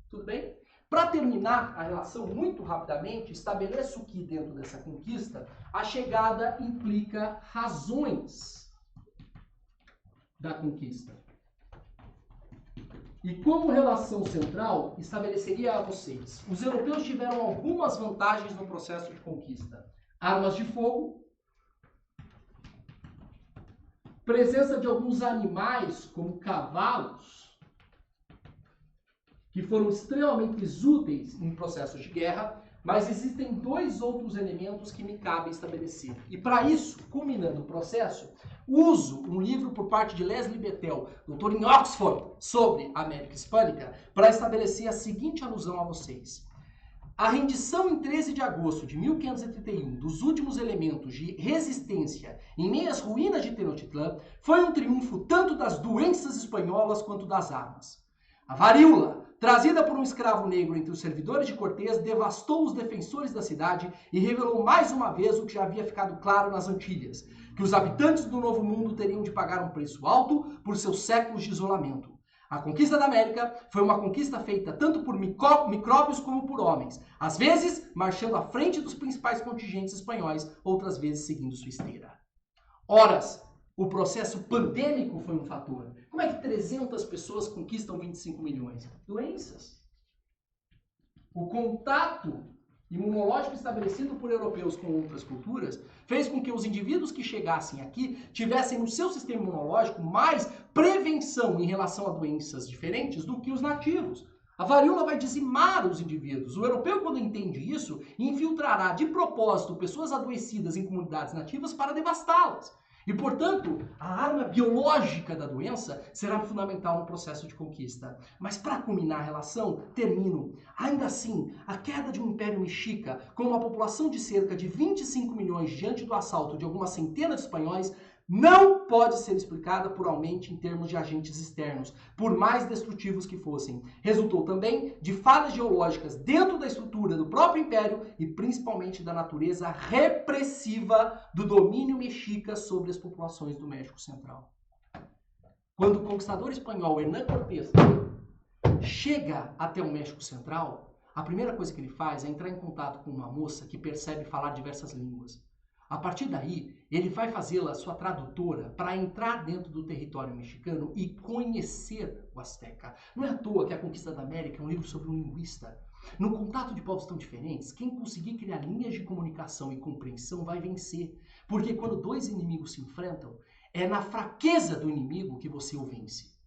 Tudo bem? Para terminar a relação muito rapidamente, estabeleço que dentro dessa conquista, a chegada implica razões da conquista. E como relação central, estabeleceria a vocês, os europeus tiveram algumas vantagens no processo de conquista. Armas de fogo, presença de alguns animais, como cavalos, que foram extremamente úteis em processos de guerra, mas existem dois outros elementos que me cabe estabelecer. E para isso, culminando o processo, uso um livro por parte de Leslie Bethel, doutor em Oxford, sobre a América Hispânica, para estabelecer a seguinte alusão a vocês. A rendição em 13 de agosto de 1531 dos últimos elementos de resistência em meio às ruínas de Tenochtitlán foi um triunfo tanto das doenças espanholas quanto das armas. A varíola, trazida por um escravo negro entre os servidores de Cortés, devastou os defensores da cidade e revelou mais uma vez o que já havia ficado claro nas Antilhas, que os habitantes do Novo Mundo teriam de pagar um preço alto por seus séculos de isolamento. A conquista da América foi uma conquista feita tanto por micróbios como por homens, às vezes marchando à frente dos principais contingentes espanhóis, outras vezes seguindo sua esteira. Horas, o processo pandêmico foi um fator. Como é que 300 pessoas conquistam 25 milhões? Doenças. O contato imunológico estabelecido por europeus com outras culturas fez com que os indivíduos que chegassem aqui tivessem no seu sistema imunológico mais prevenção em relação a doenças diferentes do que os nativos. A varíola vai dizimar os indivíduos. O europeu, quando entende isso, infiltrará de propósito pessoas adoecidas em comunidades nativas para devastá-las. E, portanto, a arma biológica da doença será fundamental no processo de conquista. Mas, para culminar a relação, termino. Ainda assim, a queda de um império mexica, com uma população de cerca de 25 milhões diante do assalto de algumas centenas de espanhóis, não pode ser explicada puramente em termos de agentes externos, por mais destrutivos que fossem. Resultou também de falhas geológicas dentro da estrutura do próprio império e principalmente da natureza repressiva do domínio mexica sobre as populações do México Central. Quando o conquistador espanhol Hernán Cortés chega até o México Central, a primeira coisa que ele faz é entrar em contato com uma moça que percebe falar diversas línguas. A partir daí, ele vai fazê-la sua tradutora para entrar dentro do território mexicano e conhecer o Azteca. Não é à toa que A Conquista da América é um livro sobre um linguista. No contato de povos tão diferentes, quem conseguir criar linhas de comunicação e compreensão vai vencer. Porque quando dois inimigos se enfrentam, é na fraqueza do inimigo que você o vence.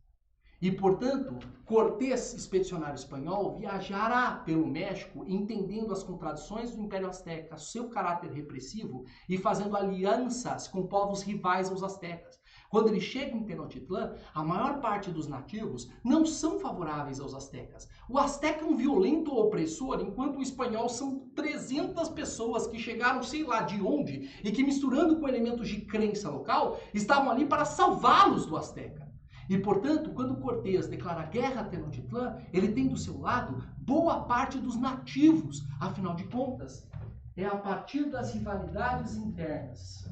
E, portanto, Cortés, expedicionário espanhol, viajará pelo México entendendo as contradições do Império Azteca, seu caráter repressivo e fazendo alianças com povos rivais aos aztecas. Quando ele chega em Tenochtitlán, a maior parte dos nativos não são favoráveis aos aztecas. O azteca é um violento opressor, enquanto o espanhol são 300 pessoas que chegaram sei lá de onde e que, misturando com elementos de crença local, estavam ali para salvá-los do azteca. E, portanto, quando Cortés declara guerra a Tenochtitlán, ele tem do seu lado boa parte dos nativos. Afinal de contas, é a partir das rivalidades internas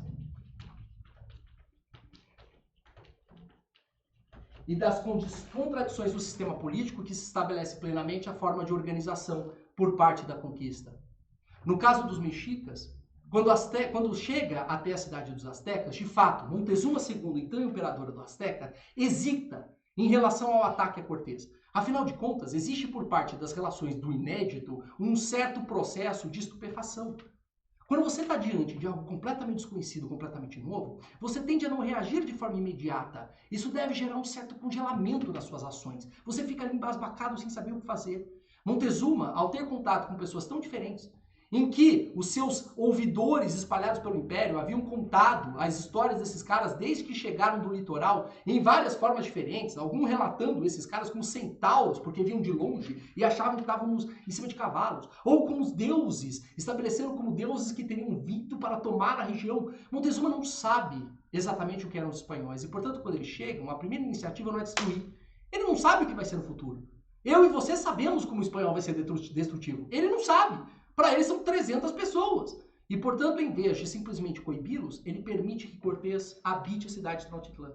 e das contradições do sistema político que se estabelece plenamente a forma de organização por parte da conquista. No caso dos mexicas, quando chega até a cidade dos aztecas, de fato, Montezuma II, então imperador do Azteca, hesita em relação ao ataque a Cortés. Afinal de contas, existe por parte das relações do inédito um certo processo de estupefação. Quando você está diante de algo completamente desconhecido, completamente novo, você tende a não reagir de forma imediata. Isso deve gerar um certo congelamento nas suas ações. Você fica ali embasbacado sem saber o que fazer. Montezuma, ao ter contato com pessoas tão diferentes, em que os seus ouvidores espalhados pelo Império haviam contado as histórias desses caras desde que chegaram do litoral em várias formas diferentes, alguns relatando esses caras como centauros, porque vinham de longe e achavam que estavam em cima de cavalos, ou como os deuses, estabelecendo como deuses que teriam vindo para tomar a região. Montezuma não sabe exatamente o que eram os espanhóis, e portanto quando eles chegam, a primeira iniciativa não é destruir. Ele não sabe o que vai ser no futuro. Eu e você sabemos como o espanhol vai ser destrutivo. Ele não sabe. Para ele são 300 pessoas. E, portanto, em vez de simplesmente coibi-los, ele permite que Cortés habite a cidade de Tenochtitlán.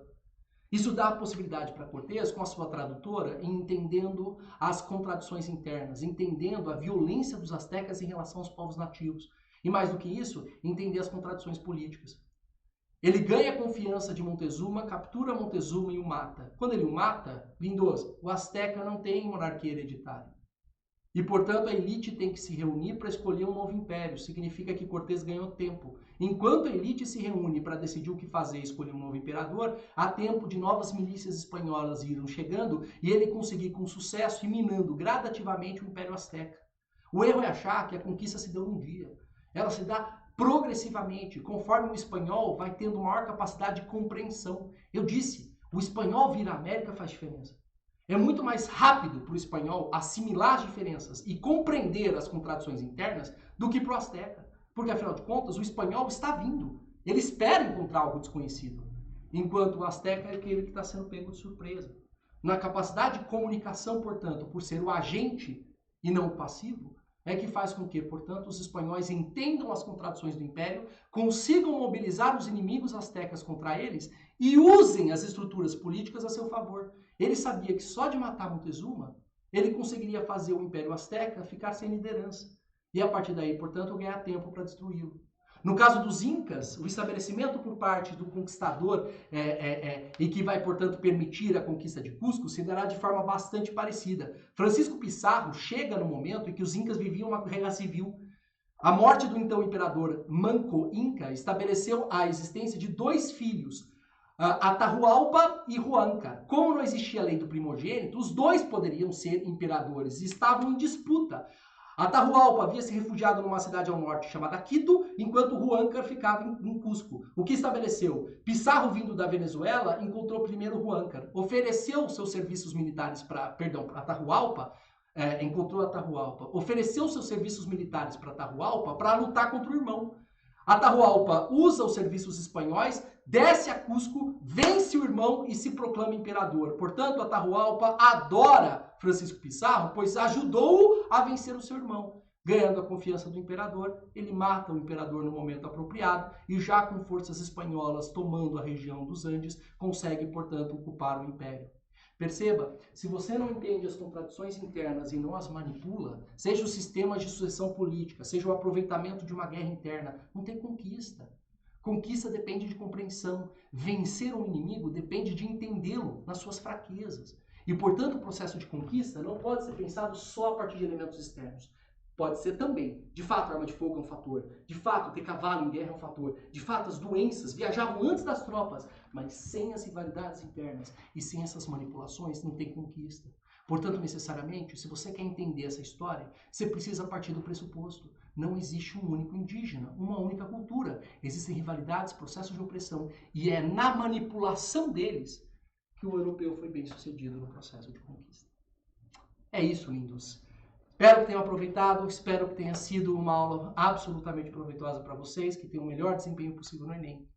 Isso dá a possibilidade para Cortés, com a sua tradutora, entendendo as contradições internas, entendendo a violência dos aztecas em relação aos povos nativos. E, mais do que isso, entender as contradições políticas. Ele ganha a confiança de Montezuma, captura Montezuma e o mata. Quando ele o mata, Lindoso, o azteca não tem monarquia hereditária. E, portanto, a elite tem que se reunir para escolher um novo império. Significa que Cortés ganhou tempo. Enquanto a elite se reúne para decidir o que fazer e escolher um novo imperador, há tempo de novas milícias espanholas irem chegando e ele conseguir com sucesso ir minando gradativamente o Império Azteca. O erro é achar que a conquista se deu num dia. Ela se dá progressivamente, conforme o espanhol vai tendo maior capacidade de compreensão. Eu disse, o espanhol vir à América faz diferença. É muito mais rápido para o espanhol assimilar as diferenças e compreender as contradições internas do que para o azteca. Porque, afinal de contas, o espanhol está vindo. Ele espera encontrar algo desconhecido. Enquanto o azteca é aquele que está sendo pego de surpresa. Na capacidade de comunicação, portanto, por ser o agente e não o passivo, é que faz com que, portanto, os espanhóis entendam as contradições do império, consigam mobilizar os inimigos aztecas contra eles e usem as estruturas políticas a seu favor. Ele sabia que só de matar Montezuma, ele conseguiria fazer o Império Azteca ficar sem liderança. E a partir daí, portanto, ganhar tempo para destruí-lo. No caso dos Incas, o estabelecimento por parte do conquistador e que vai, portanto, permitir a conquista de Cusco se dará de forma bastante parecida. Francisco Pizarro chega no momento em que os Incas viviam uma guerra civil. A morte do então imperador Manco Inca estabeleceu a existência de dois filhos, Atahualpa e Huanca. Como não existia a lei do primogênito, os dois poderiam ser imperadores e estavam em disputa. Atahualpa havia se refugiado numa cidade ao norte chamada Quito, enquanto Huanca ficava em Cusco. O que estabeleceu? Pizarro, vindo da Venezuela, encontrou primeiro Huanca, ofereceu seus serviços militares Atahualpa, ofereceu seus serviços militares para Atahualpa para lutar contra o irmão. Atahualpa usa os serviços espanhóis, desce a Cusco, vence o irmão e se proclama imperador. Portanto, Atahualpa adora Francisco Pizarro, pois ajudou-o a vencer o seu irmão. Ganhando a confiança do imperador, ele mata o imperador no momento apropriado e já com forças espanholas tomando a região dos Andes, consegue, portanto, ocupar o império. Perceba, se você não entende as contradições internas e não as manipula, seja os sistemas de sucessão política, seja o aproveitamento de uma guerra interna, não tem conquista. Conquista depende de compreensão. Vencer um inimigo depende de entendê-lo nas suas fraquezas. E, portanto, o processo de conquista não pode ser pensado só a partir de elementos externos. Pode ser também. De fato, a arma de fogo é um fator. De fato, ter cavalo em guerra é um fator. De fato, as doenças viajavam antes das tropas. Mas sem as rivalidades internas e sem essas manipulações, não tem conquista. Portanto, necessariamente, se você quer entender essa história, você precisa partir do pressuposto. Não existe um único indígena, uma única cultura. Existem rivalidades, processos de opressão. E é na manipulação deles que o europeu foi bem sucedido no processo de conquista. É isso, lindos. Espero que tenham aproveitado, espero que tenha sido uma aula absolutamente proveitosa para vocês, que tenham o melhor desempenho possível no Enem.